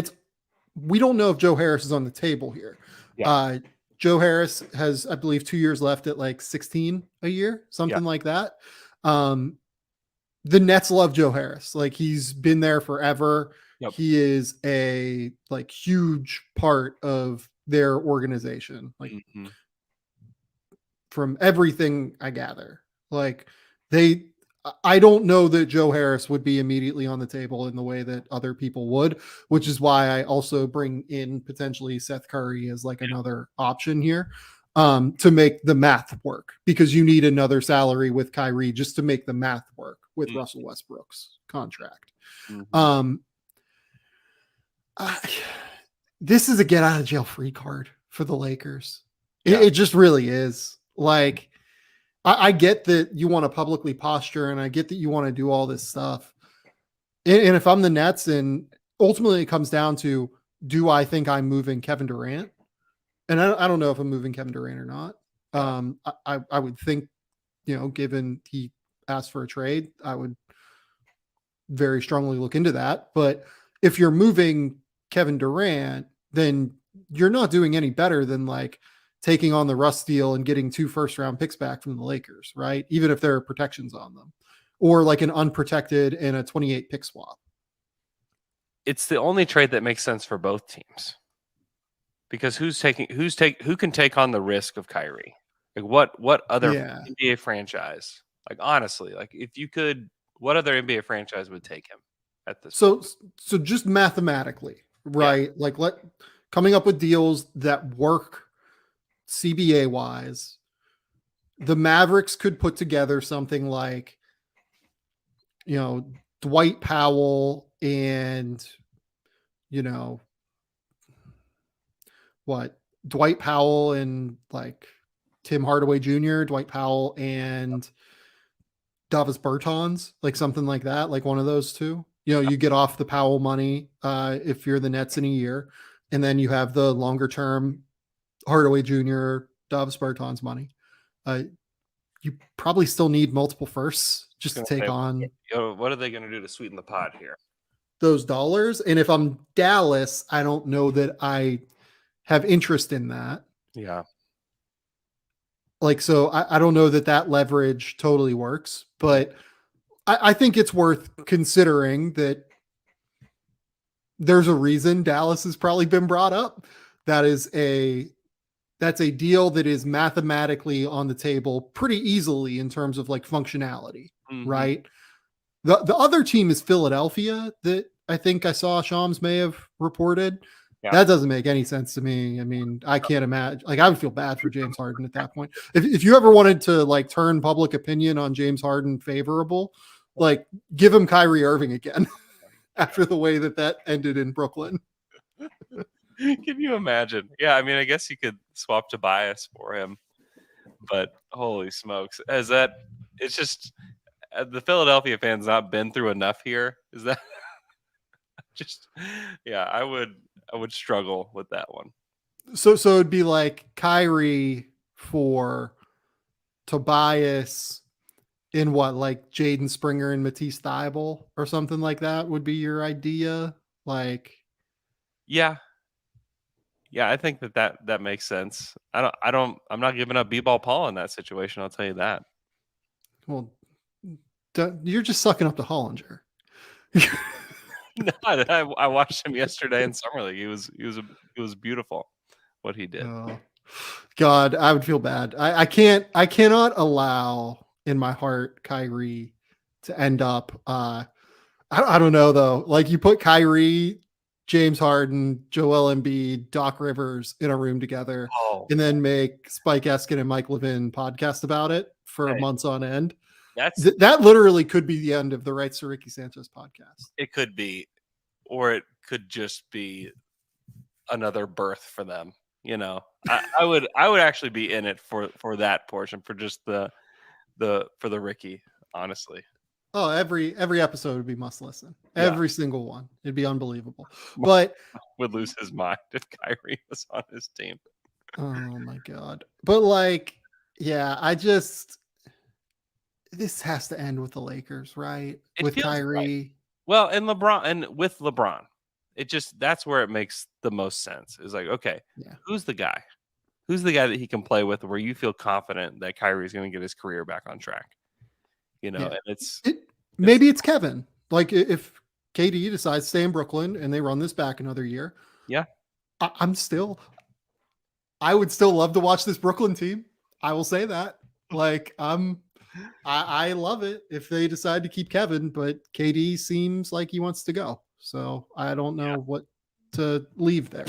We don't know if Joe Harris is on the table here. Yeah. Joe Harris has, I believe, 2 years left at like 16 a year, something like that. The Nets love Joe Harris. Like, he's been there forever. Yep. He is a huge part of their organization. Like, from everything I gather. Like I don't know that Joe Harris would be immediately on the table in the way that other people would, which is why I also bring in potentially Seth Curry as like another option here to make the math work, because you need another salary with Kyrie just to make the math work with Russell Westbrook's contract. This is a get out of jail free card for the Lakers. It just really is. Like, I get that you want to publicly posture, and I get that you want to do all this stuff. And if I'm the Nets, and ultimately it comes down to, do I think I'm moving Kevin Durant? And I don't know if I'm moving Kevin Durant or not. I would think, given he asked for a trade, I would very strongly look into that. But if you're moving Kevin Durant, then you're not doing any better than like taking on the Russ deal and getting 2 first-round picks back from the Lakers, right? Even if there are protections on them, or like an unprotected and a 28 pick swap. It's the only trade that makes sense for both teams, because who can take on the risk of Kyrie? Like what other NBA franchise? Like, honestly, like if you could, what other NBA franchise would take him at this point? So just mathematically, right? Like coming up with deals that work CBA wise, the Mavericks could put together something like, Dwight Powell and, Dwight Powell and like Tim Hardaway Jr., Dwight Powell and Davis Bertans, like something like that, like one of those two. You get off the Powell money if you're the Nets in a year, and then you have the longer term Hardaway Jr., Davis Bertans money. You probably still need multiple firsts just to take on. What are they going to do to sweeten the pot here? Those dollars. And if I'm Dallas, I don't know that I have interest in that. Yeah. Like, so I don't know that leverage totally works, but I think it's worth considering that there's a reason Dallas has probably been brought up. That's a deal that is mathematically on the table pretty easily in terms of like functionality, right? The other team is Philadelphia, that I think I saw Shams may have reported. That doesn't make any sense to me. I mean, I can't imagine. Like, I would feel bad for James Harden at that point. If you ever wanted to like turn public opinion on James Harden favorable, like give him Kyrie Irving again after the way that ended in Brooklyn. Can you imagine? Yeah, I mean, I guess you could swap Tobias for him, but holy smokes, it's just the Philadelphia fans not been through enough here? Is that just? Yeah, I would struggle with that one. So it'd be like Kyrie for Tobias in what, like Jaden Springer and Matisse Thybulle or something like that would be your idea? Like, yeah, I think that makes sense. I'm not giving up B-ball Paul in that situation. I'll tell you that. Well, you're just sucking up to Hollinger. No, I watched him yesterday in Summer League. It was beautiful what he did. Oh, God, I would feel bad. I cannot allow in my heart Kyrie to end up. I don't know though. Like, you put Kyrie, James Harden, Joel Embiid, Doc Rivers in a room together, and then make Spike Eskin and Mike Levin podcast about it for months on end. That literally could be the end of the Rights to Ricky Sanchez podcast. It could be, or it could just be another birth for them. I would actually be in it for that portion, for just for the Ricky, honestly. Oh, every episode would be must listen. Every single one. It'd be unbelievable. But would lose his mind if Kyrie was on his team. Oh my God. But like, yeah, this has to end with the Lakers, right? With Kyrie. Right. Well, and LeBron, and with LeBron. That's where it makes the most sense. Is like, okay, who's the guy? Who's the guy that he can play with where you feel confident that Kyrie is going to get his career back on track? And maybe it's Kevin. Like, if KD decides to stay in Brooklyn and they run this back another year. Yeah. I would still love to watch this Brooklyn team. I will say that. Like, I love it if they decide to keep Kevin, but KD seems like he wants to go. So I don't know what to leave there.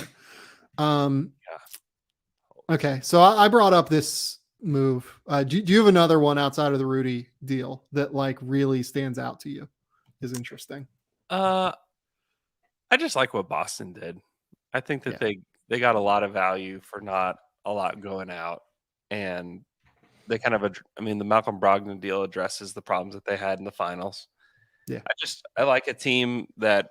Okay, so I brought up this move. Do you have another one outside of the Rudy deal that like really stands out to you? Is interesting. I just like what Boston did. I think that they got a lot of value for not a lot going out, and they kind of, the Malcolm Brogdon deal addresses the problems that they had in the finals. Yeah, I like a team that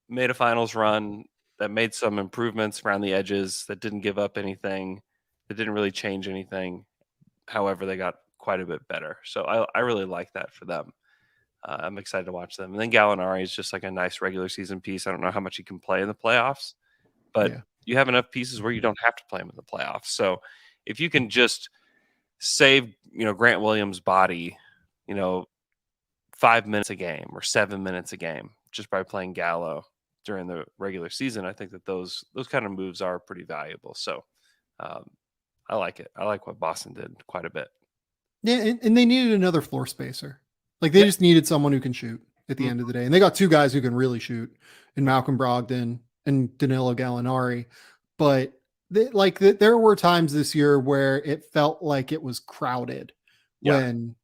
made a finals run, that made some improvements around the edges, that didn't give up anything, that didn't really change anything. However, they got quite a bit better. So I really like that for them. I'm excited to watch them. And then Gallinari is just like a nice regular season piece. I don't know how much he can play in the playoffs, but you have enough pieces where you don't have to play him in the playoffs. So if you can just save, Grant Williams' body, 5 minutes a game or 7 minutes a game just by playing Gallo during the regular season, I think that those kind of moves are pretty valuable. So I like it. I like what Boston did quite a bit. Yeah, and they needed another floor spacer. Like they just needed someone who can shoot at the end of the day. And they got two guys who can really shoot in Malcolm Brogdon and Danilo Gallinari. But there were times this year where it felt like it was crowded when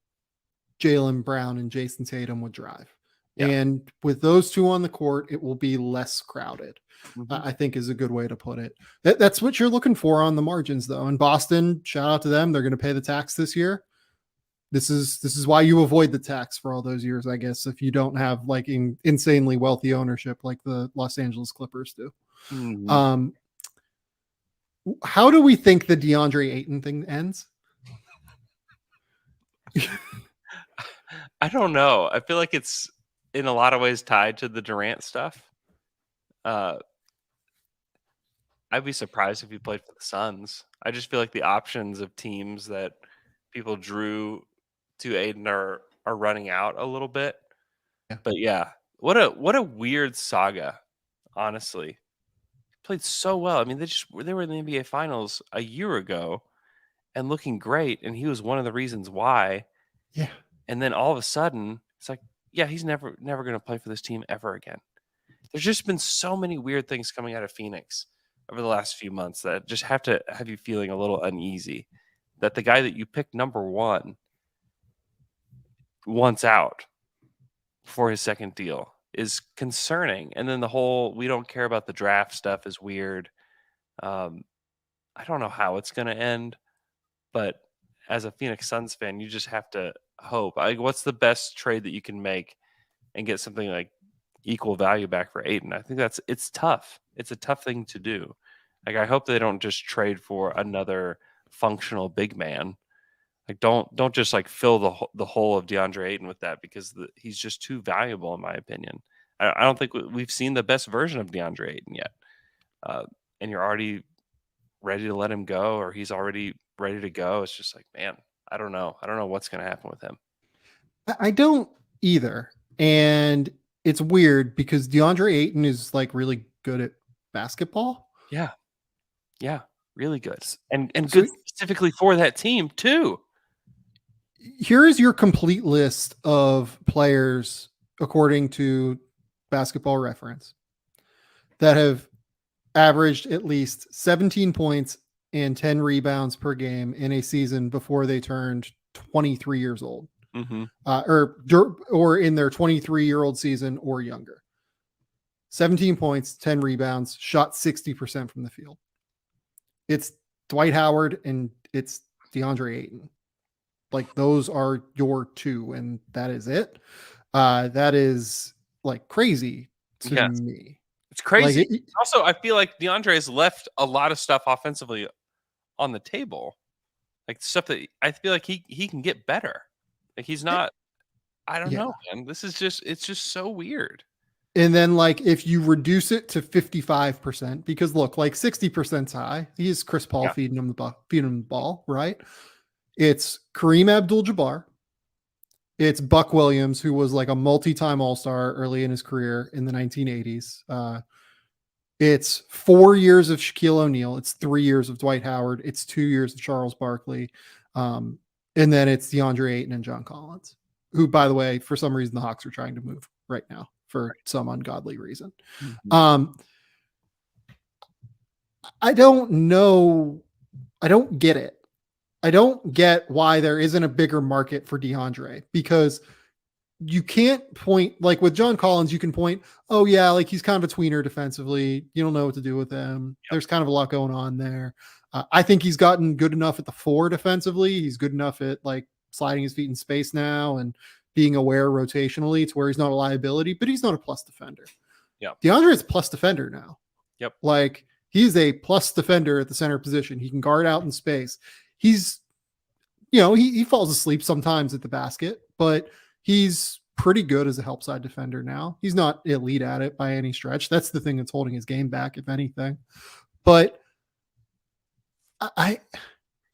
Jaylen Brown and Jason Tatum would drive. And with those two on the court, it will be less crowded, I think is a good way to put it. That's what you're looking for on the margins, though. And Boston, shout out to them. They're going to pay the tax this year. This is why you avoid the tax for all those years, I guess, if you don't have like insanely wealthy ownership like the Los Angeles Clippers do. How do we think the DeAndre Ayton thing ends? I don't know. I feel like it's in a lot of ways tied to the Durant stuff. I'd be surprised if he played for the Suns. I just feel like the options of teams that people drew to Ayton are running out a little bit. But what a weird saga, honestly. He played so well. I mean, they were in the NBA Finals a year ago and looking great, and he was one of the reasons why. Yeah. And then all of a sudden, it's like, he's never going to play for this team ever again. There's just been so many weird things coming out of Phoenix over the last few months that just have to have you feeling a little uneasy that the guy that you picked number one wants out for his second deal is concerning. And then the whole we don't care about the draft stuff is weird. I don't know how it's going to end, but as a Phoenix Suns fan, you just have to hope. What's the best trade that you can make and get something like equal value back for Ayton? I think it's tough. It's a tough thing to do. Like, I hope they don't just trade for another functional big man. Like, don't just like fill the hole of DeAndre Ayton with that, because he's just too valuable, in my opinion. I don't think we've seen the best version of DeAndre Ayton yet. And you're already ready to let him go, or he's already ready to go. It's just like, man, I don't know. I don't know what's going to happen with him. I don't either. And it's weird because DeAndre Ayton is like really good at basketball. Yeah. Yeah. Really good. And good specifically for that team too. Here is your complete list of players, according to Basketball Reference, that have averaged at least 17 points and 10 rebounds per game in a season before they turned 23 years old, or in their 23-year-old season or younger. 17 points, 10 rebounds, shot 60% from the field. It's Dwight Howard and it's DeAndre Ayton. Like, those are your two, and that is it. That is like crazy to me. It's crazy. Like also, I feel like DeAndre has left a lot of stuff offensively on the table, like stuff that I feel like he can get better. Like, he's not. I don't know, man. It's just so weird. And then, like, if you reduce it to 55%, because look, like 60%'s high. He's Chris Paul feeding him the ball, right? It's Kareem Abdul-Jabbar. It's Buck Williams, who was like a multi-time All-Star early in his career in the 1980s. It's 4 years of Shaquille O'Neal. It's 3 years of Dwight Howard. It's 2 years of Charles Barkley. And then it's DeAndre Ayton and John Collins, who, by the way, for some reason, the Hawks are trying to move right now for some ungodly reason. Mm-hmm. I don't know. I don't get it. I don't get why there isn't a bigger market for DeAndre, because you can't point, like with John Collins, you can point, oh yeah, like he's kind of a tweener defensively. You don't know what to do with him. Yep. There's kind of a lot going on there. I think he's gotten good enough at the 4 defensively. He's good enough at like sliding his feet in space now and being aware rotationally to where he's not a liability, but he's not a plus defender. Yeah. DeAndre is a plus defender now. Yep. Like he's a plus defender at the center position. He can guard out in space. He's, you know, he falls asleep sometimes at the basket, but he's pretty good as a help side defender now. He's not elite at it by any stretch. That's the thing that's holding his game back, if anything. But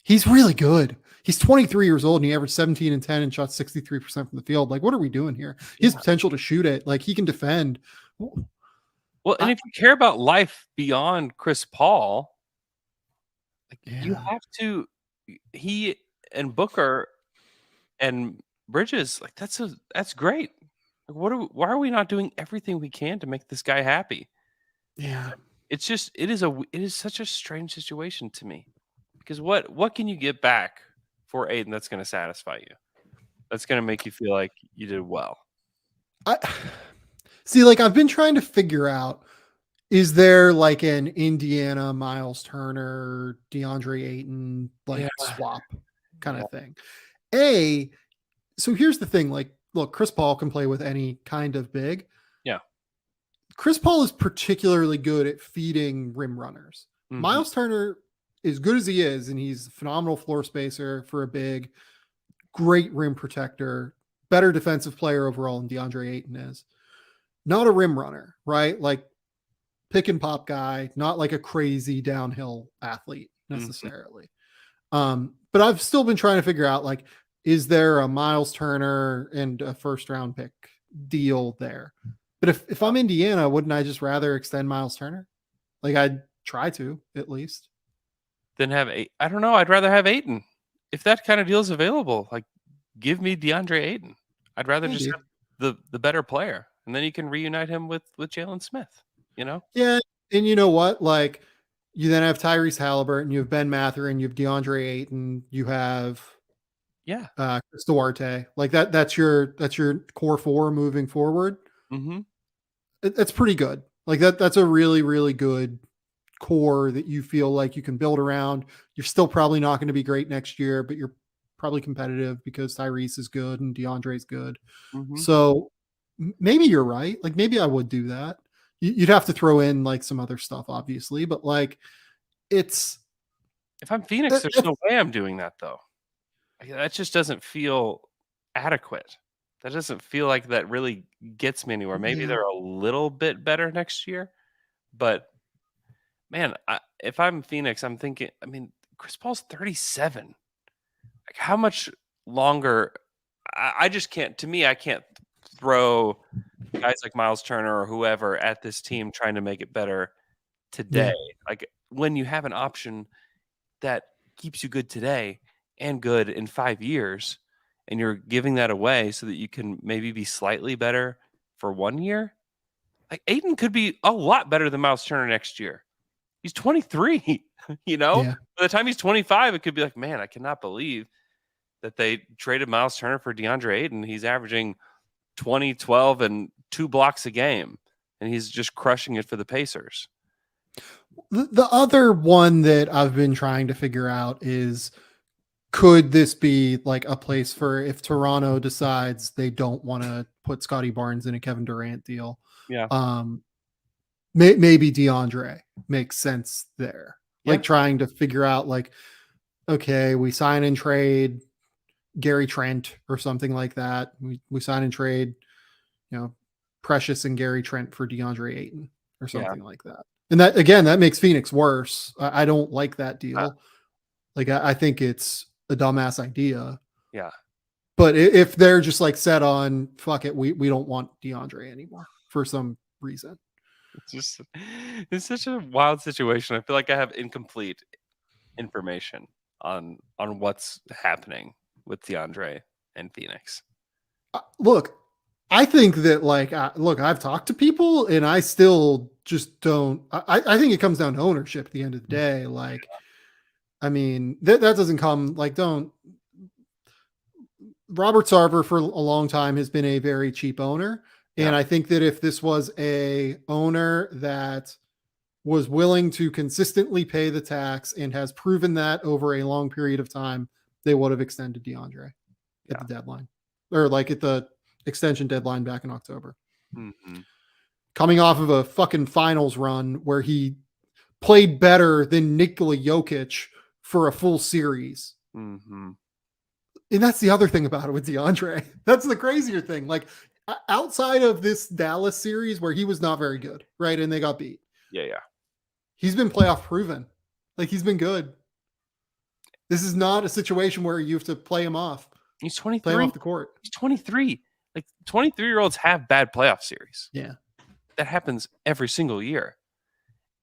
he's really good. He's 23 years old and he averaged 17 and 10 and shot 63% from the field. Like, what are we doing here? He has potential to shoot it. Like, he can defend. Well, and if you care about life beyond Chris Paul, like you have to. He and Booker and Bridges, like that's great. Like, why are we not doing everything we can to make this guy happy? Yeah, it's just it is such a strange situation to me, because what can you get back for Ayton that's going to satisfy you? That's going to make you feel like you did well. I see. Like, I've been trying to figure out, is there like an Indiana Miles Turner, DeAndre Ayton like swap kind of thing? So here's the thing. Like, look, Chris Paul can play with any kind of big. Yeah. Chris Paul is particularly good at feeding rim runners. Mm-hmm. Miles Turner, as good as he is, and he's a phenomenal floor spacer for a big, great rim protector, better defensive player overall than DeAndre Ayton is. Not a rim runner, right? Like, pick and pop guy, not like a crazy downhill athlete necessarily. Mm-hmm. But I've still been trying to figure out, like, is there a Miles Turner and a first round pick deal there? But if I'm Indiana, wouldn't I just rather extend Miles Turner? Like, I'd try to, at least. Then I don't know. I'd rather have Ayton. If that kind of deal is available, like, give me DeAndre Ayton. I'd rather just have the better player. And then you can reunite him with Jalen Smith, you know? Yeah. And you know what? Like, you then have Tyrese Halliburton, you have Ben Mathurin, you have DeAndre Ayton, you have Chris Duarte. Like, that's your core 4 moving forward. Mm-hmm. That's pretty good. Like, that's a really, really good core that you feel like you can build around. You're still probably not going to be great next year, but you're probably competitive because Tyrese is good and DeAndre is good. Mm-hmm. So maybe you're right. Like, maybe I would do that. You'd have to throw in like some other stuff, obviously, but like, it's, if I'm Phoenix, there's no way I'm doing that though. That just doesn't feel adequate. That doesn't feel like that really gets me anywhere. Maybe they're a little bit better next year, but man, if I'm Phoenix, I'm thinking, I mean, Chris Paul's 37. Like, how much longer? I just can't, to me, I can't throw guys like Miles Turner or whoever at this team trying to make it better today. Yeah. Like, when you have an option that keeps you good today and good in 5 years, and you're giving that away so that you can maybe be slightly better for 1 year, like, Ayton could be a lot better than Miles Turner next year. He's 23, you know? Yeah. By the time he's 25, it could be like, man, I cannot believe that they traded Miles Turner for DeAndre Ayton. He's averaging 20, 12, and 2 blocks a game, and he's just crushing it for the Pacers. The other one that I've been trying to figure out is, could this be like a place for if Toronto decides they don't want to put Scotty Barnes in a Kevin Durant deal? Yeah. Maybe DeAndre makes sense there. Like, trying to figure out, like, okay, we sign and trade Gary Trent or something like that. We sign and trade, you know, Precious and Gary Trent for DeAndre Ayton or something like that. And that, again, that makes Phoenix worse. I don't like that deal. Like, I think it's a dumbass idea. Yeah. But if they're just like set on, fuck it, we don't want DeAndre anymore for some reason. It's such a wild situation. I feel like I have incomplete information on what's happening with DeAndre and Phoenix. Look, I think that look, I've talked to people and I still just don't. I think it comes down to ownership at the end of the day. Like, I mean, that doesn't come don't. Robert Sarver for a long time has been a very cheap owner. And I think that if this was a owner that was willing to consistently pay the tax and has proven that over a long period of time, they would have extended DeAndre at the deadline or at the extension deadline back in October. Mm-hmm. Coming off of a fucking finals run where he played better than Nikola Jokic for a full series. Mm-hmm. And that's the other thing about it with DeAndre. That's the crazier thing. Like, outside of this Dallas series where he was not very good, right? And they got beat. Yeah. He's been playoff proven. Like, he's been good. This is not a situation where you have to play him off. He's 23. Play him off the court. He's 23. Like, 23-year-olds have bad playoff series. Yeah. That happens every single year.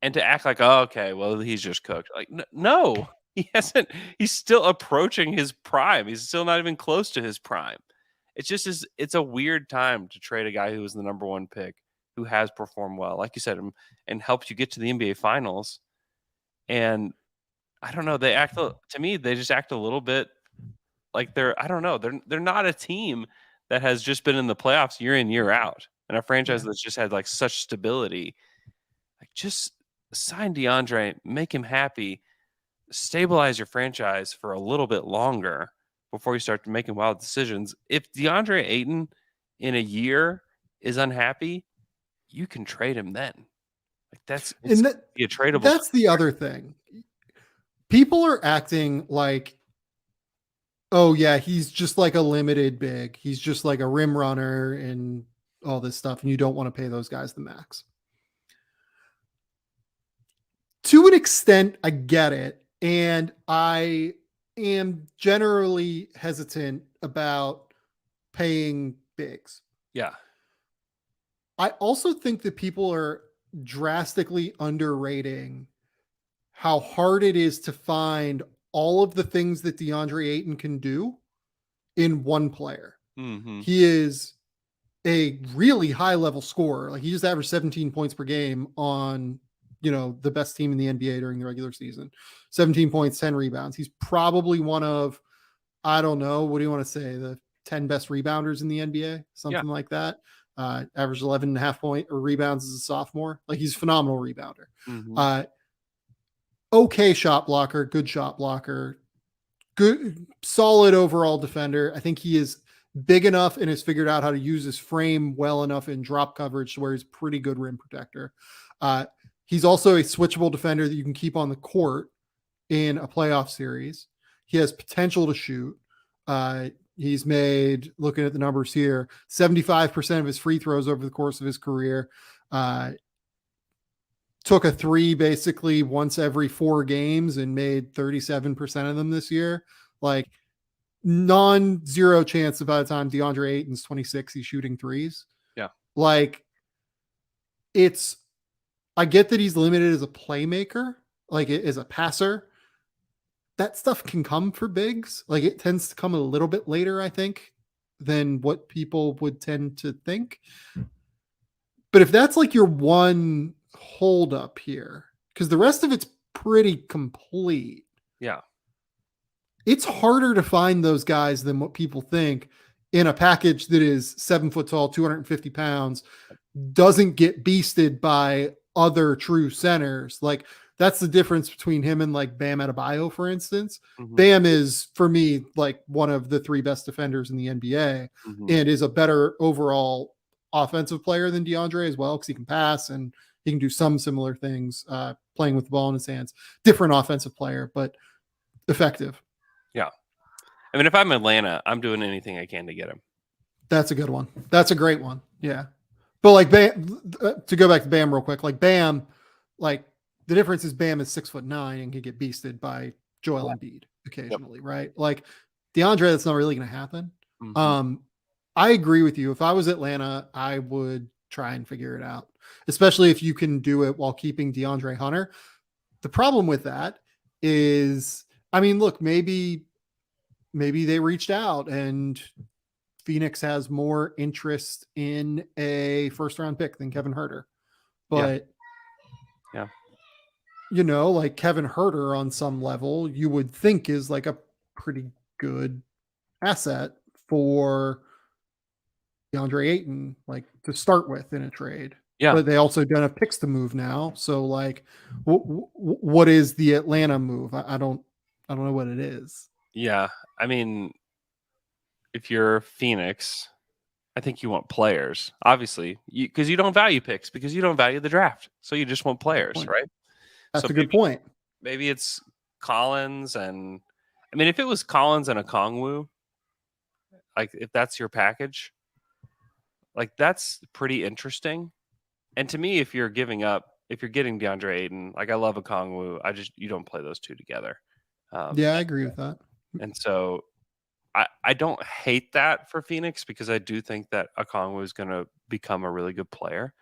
And to act like, oh, okay, well, he's just cooked. Like, no, he hasn't. He's still approaching his prime. He's still not even close to his prime. It's just it's a weird time to trade a guy who was the number one pick, who has performed well, like you said, and helped you get to the NBA Finals. And I don't know, to me, they just act a little bit like they're not a team that has just been in the playoffs year in, year out, and a franchise that's just had like such stability. Like, just sign DeAndre, make him happy, stabilize your franchise for a little bit longer before you start making wild decisions. If DeAndre Ayton in a year is unhappy, you can trade him then. Like, be a tradable. That's the other thing. People are acting like, oh yeah, he's just like a limited big. He's just like a rim runner and all this stuff, and you don't want to pay those guys the max. To an extent, I get it. And I am generally hesitant about paying bigs. Yeah. I also think that people are drastically underrating how hard it is to find all of the things that DeAndre Ayton can do in one player. Mm-hmm. He is a really high level scorer. Like, he just averaged 17 points per game on, the best team in the NBA during the regular season. 17 points, 10 rebounds. He's probably one of, I don't know, what do you want to say, the 10 best rebounders in the NBA, something like that. Averaged 11.5 point or rebounds as a sophomore. Like, he's a phenomenal rebounder. Mm-hmm. Okay shot blocker, good shot blocker, good, solid overall defender. I think he is big enough and has figured out how to use his frame well enough in drop coverage to where he's pretty good rim protector. He's also a switchable defender that you can keep on the court in a playoff series. He has potential to shoot. He's made, looking at the numbers here, 75% of his free throws over the course of his career. Took a three basically once every 4 games and made 37% of them this year. Like, non-zero chance that by the time DeAndre Ayton's 26, he's shooting threes. Yeah. Like, I get that he's limited as a playmaker, like as a passer. That stuff can come for bigs. Like, it tends to come a little bit later, I think, than what people would tend to think. But if that's like your one hold up here, because the rest of it's pretty complete. Yeah. It's harder to find those guys than what people think in a package that is 7 foot tall, 250 pounds, doesn't get beasted by other true centers. Like, that's the difference between him and like Bam Adebayo, for instance. Mm-hmm. Bam is, for me, like one of the 3 best defenders in the NBA, and is a better overall offensive player than DeAndre as well, because he can pass and he can do some similar things, playing with the ball in his hands. Different offensive player, but effective. Yeah. I mean, if I'm Atlanta, I'm doing anything I can to get him. That's a good one. That's a great one. Yeah. But like Bam, to go back to Bam real quick, like Bam, like the difference is Bam is 6'9" and can get beasted by Joel Embiid occasionally, right? Like DeAndre, that's not really going to happen. Mm-hmm. I agree with you. If I was Atlanta, I would try and figure it out. especially if you can do it while keeping DeAndre Hunter. The problem with that is, I mean, look, maybe they reached out and Phoenix has more interest in a first round pick than Kevin Huerter. But yeah. You know, like Kevin Huerter on some level, you would think is like a pretty good asset for Deandre Ayton, like to start with in a trade. Yeah. But they also don't have picks to move now. So like, what is the Atlanta move? I don't know what it is. Yeah. I mean, if you're Phoenix, I think you want players, obviously, because you don't value picks, because you don't value the draft. So you just want players, right? That's so a good point. Maybe it's Collins and, I mean, if it was Collins and a Okongwu, like if that's your package, like that's pretty interesting. And to me, if you're getting DeAndre Ayton, like I love a Okongwu, you don't play those two together. Yeah, I agree with that. And so I don't hate that for Phoenix, because I do think that Okongwu is going to become a really good player.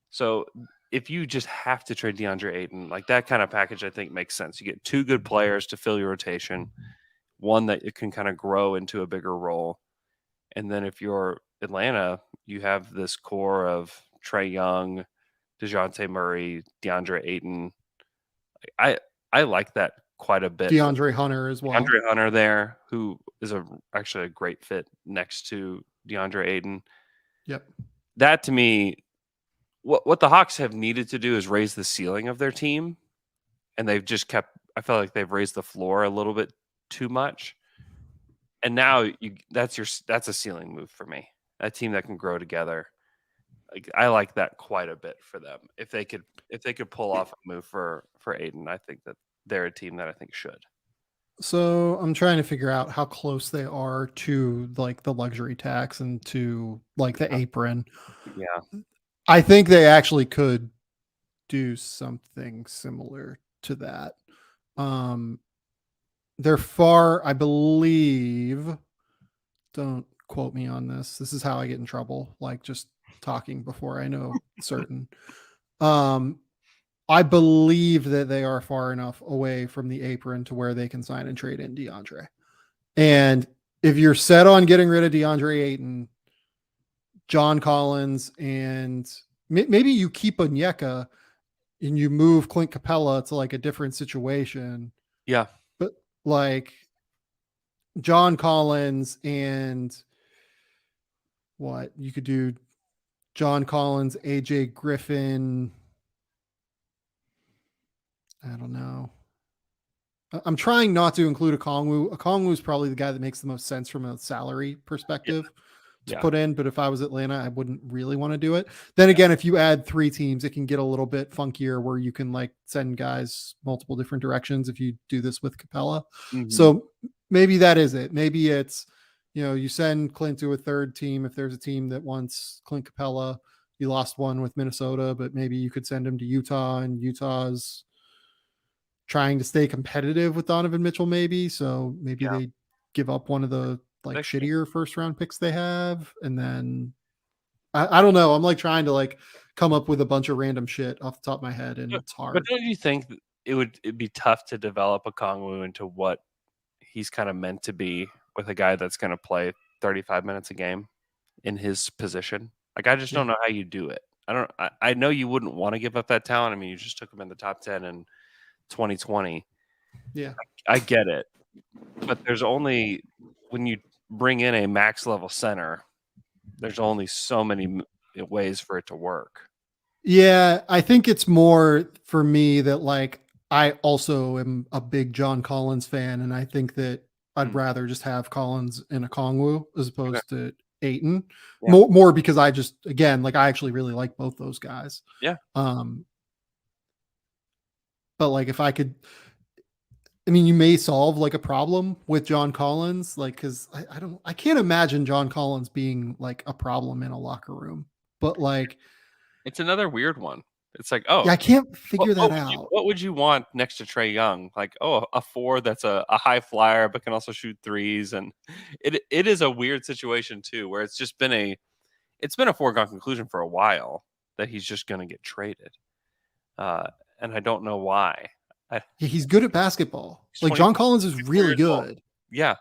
So if you just have to trade DeAndre Ayton, like that kind of package, I think makes sense. You get two good players to fill your rotation, one that it can kind of grow into a bigger role. And then if you're Atlanta, you have this core of Trae Young, DeJounte Murray, DeAndre Ayton. I like that quite a bit. DeAndre Hunter as well. DeAndre Hunter there, who is actually a great fit next to DeAndre Ayton. Yep. That to me, what the Hawks have needed to do is raise the ceiling of their team, and they've just I felt like they've raised the floor a little bit too much. And now that's a ceiling move for me. A team that can grow together. Like I like that quite a bit for them. If they could pull off a move for Ayton, I think that they're a team that I think should. So I'm trying to figure out how close they are to like the luxury tax and to like the apron. Yeah. I think they actually could do something similar to that. They're far, I believe, don't quote me on this. This is how I get in trouble, like just talking before I know certain. I believe that they are far enough away from the apron to where they can sign and trade in DeAndre. And if you're set on getting rid of DeAndre Ayton, John Collins, and maybe you keep Onyeka and you move Clint Capella to like a different situation. Yeah. But like John Collins and what you could do, John Collins, AJ Griffin. I don't know. I'm trying not to include Okongwu. Okongwu is probably the guy that makes the most sense from a salary perspective to put in. But if I was Atlanta, I wouldn't really want to do it. Then again, if you add three teams, it can get a little bit funkier where you can like send guys multiple different directions if you do this with Capella. Mm-hmm. So maybe that is it. Maybe it's, you send Clint to a third team. If there's a team that wants Clint Capella, you lost one with Minnesota, but maybe you could send him to Utah, and Utah's trying to stay competitive with Donovan Mitchell, maybe. So maybe they give up one of the like shittier first round picks they have. And then I don't know. I'm like trying to like come up with a bunch of random shit off the top of my head, and it's hard. But don't you think it'd be tough to develop a Okongwu into what he's kind of meant to be with a guy that's going to play 35 minutes a game in his position? Like, I just don't know how you do it. I know you wouldn't want to give up that talent. I mean, you just took him in the top 10 and 2020. Yeah, I get it, but there's only, when you bring in a max level center, there's only so many ways for it to work. Yeah, I think it's more for me that like I also am a big John Collins fan, and I think that I'd rather just have Collins and Okongwu as opposed to Ayton. More because I just, again, like I actually really like both those guys. Yeah. But like if I could, I mean, you may solve like a problem with John Collins, like because I can't imagine John Collins being like a problem in a locker room. But like, it's another weird one. It's like, I can't figure that out. What would you want next to Trae Young? Like, a 4 that's a high flyer but can also shoot threes, and it is a weird situation too, where it's been a foregone conclusion for a while that he's just going to get traded. And I don't know why. He's good at basketball. Like John Collins is really good. Yeah.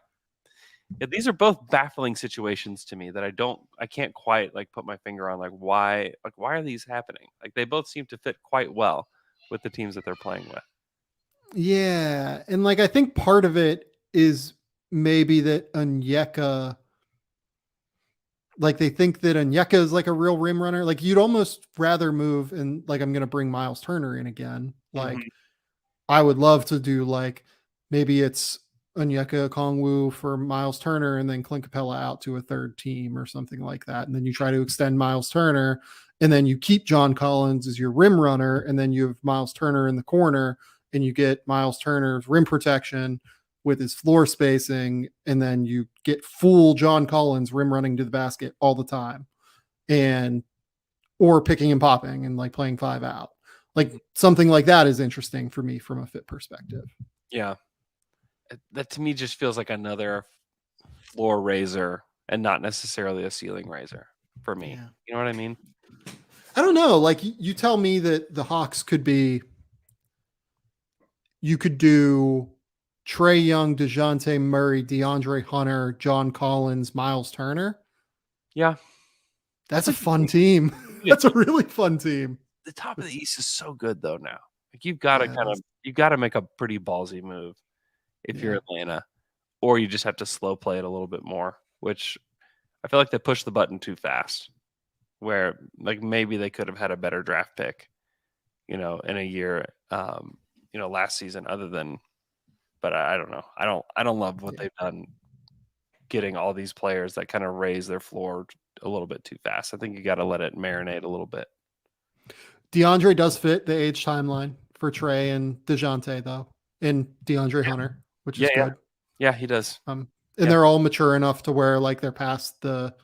These are both baffling situations to me that I can't quite like put my finger on why are these happening? Like they both seem to fit quite well with the teams that they're playing with. Yeah. And I think part of it is maybe that Onyeka, they think that Onyeka is a real rim runner. Like you'd almost rather move and I'm going to bring Miles Turner in again. I would love to do maybe it's Onyeka Okongwu for Miles Turner and then Clint Capella out to a third team or something like that. And then you try to extend Miles Turner and then you keep John Collins as your rim runner. And then you have Miles Turner in the corner and you get Miles Turner's rim protection with his floor spacing. And then you get full John Collins rim running to the basket all the time or picking and popping and playing 5 out. Something like that is interesting for me from a fit perspective. Yeah. That to me just feels like another floor raiser and not necessarily a ceiling raiser for me. Yeah. You know what I mean? I don't know. You tell me that the Hawks you could do Trae Young, DeJounte Murray, DeAndre Hunter, John Collins, Miles Turner. Yeah. That's a fun team. That's a really fun team. The top of the East is so good though now. You've got to make a pretty ballsy move if you're Atlanta, or you just have to slow play it a little bit more, which I feel like they pushed the button too fast, where maybe they could have had a better draft pick, in a year, last season but I don't know. I don't love what they've done getting all these players that kind of raise their floor a little bit too fast. I think you got to let it marinate a little bit. DeAndre does fit the age timeline for Trae and DeJounte though, and DeAndre Hunter, which is good. Yeah, he does. And they're all mature enough to where they're past the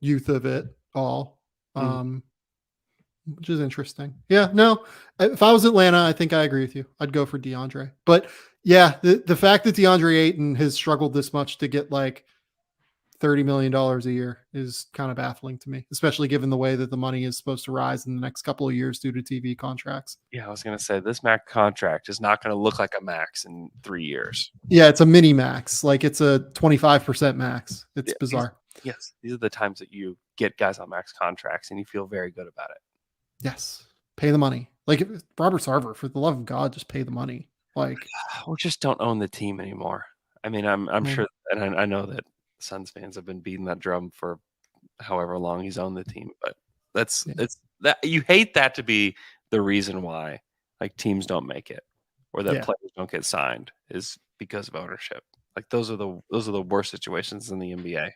youth of it all, which is interesting. Yeah, no, if I was Atlanta, I think I agree with you. I'd go for DeAndre. But yeah, the fact that DeAndre Ayton has struggled this much to get $30 million a year is kind of baffling to me, especially given the way that the money is supposed to rise in the next couple of years due to TV contracts. Yeah, I was going to say this max contract is not going to look like a max in 3 years. Yeah, it's a mini max. It's a 25% max. It's bizarre. These are the times that you get guys on max contracts and you feel very good about it. Yes. Pay the money. Robert Sarver, for the love of God, just pay the money. We just don't own the team anymore. I mean, I'm sure, and I know that Suns fans have been beating that drum for however long he's owned the team, but it's that you hate that to be the reason why teams don't make it or that players don't get signed is because of ownership. Those are the worst situations in the NBA.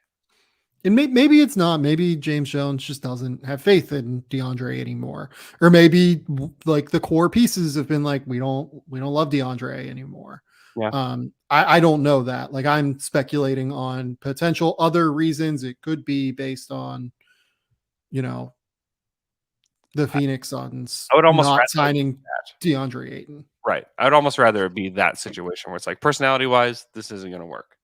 And maybe it's not. Maybe James Jones just doesn't have faith in DeAndre anymore, or maybe the core pieces have been we don't love DeAndre anymore. Yeah. I don't know that. I'm speculating on potential other reasons. It could be based on, the Phoenix Suns I would almost not signing DeAndre Ayton. Right. I would almost rather it be that situation where it's personality wise, this isn't going to work.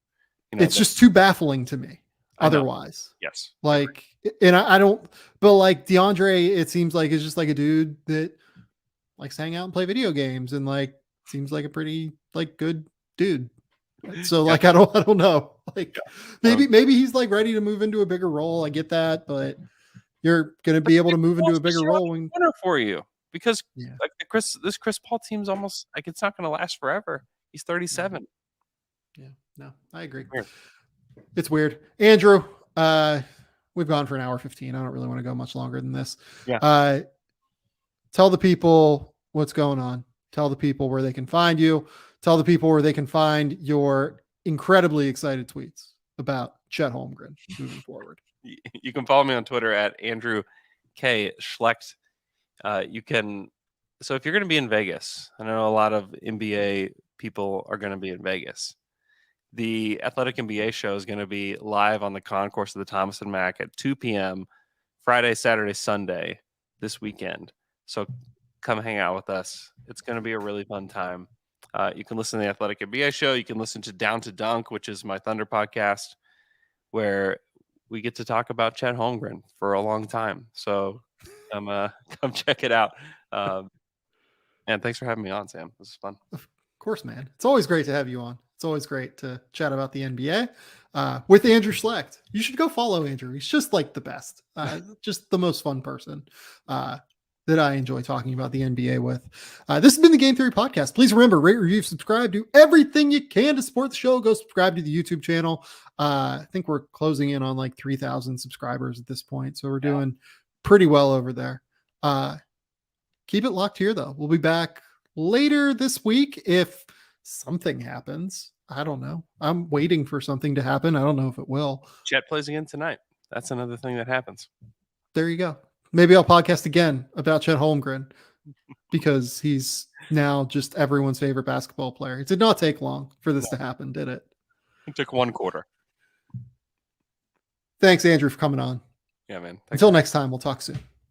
It's just too baffling to me. Otherwise, yes. And I don't, but DeAndre, it seems is just a dude that likes to hang out and play video games and seems like a pretty good dude. So I don't know. Maybe he's like ready to move into a bigger role. I get that, but you're going to be able to move into a bigger role for you because like this Chris Paul team's almost like it's not going to last forever. He's 37. Yeah, no, I agree. Weird. It's weird. Andrew, we've gone for an hour 15. I don't really want to go much longer than this. Yeah. Tell the people what's going on. Tell the people where they can find you. Tell the people where they can find your incredibly excited tweets about Chet Holmgren moving forward. You can follow me on Twitter at Andrew K. Schlecht. You can. So if you're going to be in Vegas, I know a lot of NBA people are going to be in Vegas. The Athletic NBA show is going to be live on the concourse of the Thomas and Mack at 2 p.m. Friday, Saturday, Sunday this weekend. So come hang out with us. It's going to be a really fun time. You can listen to the Athletic NBA show. You can listen to Down to Dunk, which is my Thunder podcast, where we get to talk about Chet Holmgren for a long time. So Come check it out. And thanks for having me on, Sam. This is fun. Of course, man. It's always great to have you on. It's always great to chat about the NBA with Andrew Schlecht. You should go follow Andrew. He's just like the best, just the most fun person that I enjoy talking about the NBA with. This has been the Game Theory Podcast. Please remember, rate, review, subscribe, do everything you can to support the show. Go subscribe to the YouTube channel. I think we're closing in on like 3,000 subscribers at this point. So we're doing pretty well over there. Keep it locked here, though. We'll be back later this week if something happens. I don't know. I'm waiting for something to happen. I don't know if it will. Chet plays again tonight. That's another thing that happens. There you go. Maybe I'll podcast again about Chet Holmgren because he's now just everyone's favorite basketball player. It did not take long for this to happen, did it? It took 1 quarter. Thanks, Andrew, for coming on. Yeah, man. Thanks. Until next time, we'll talk soon.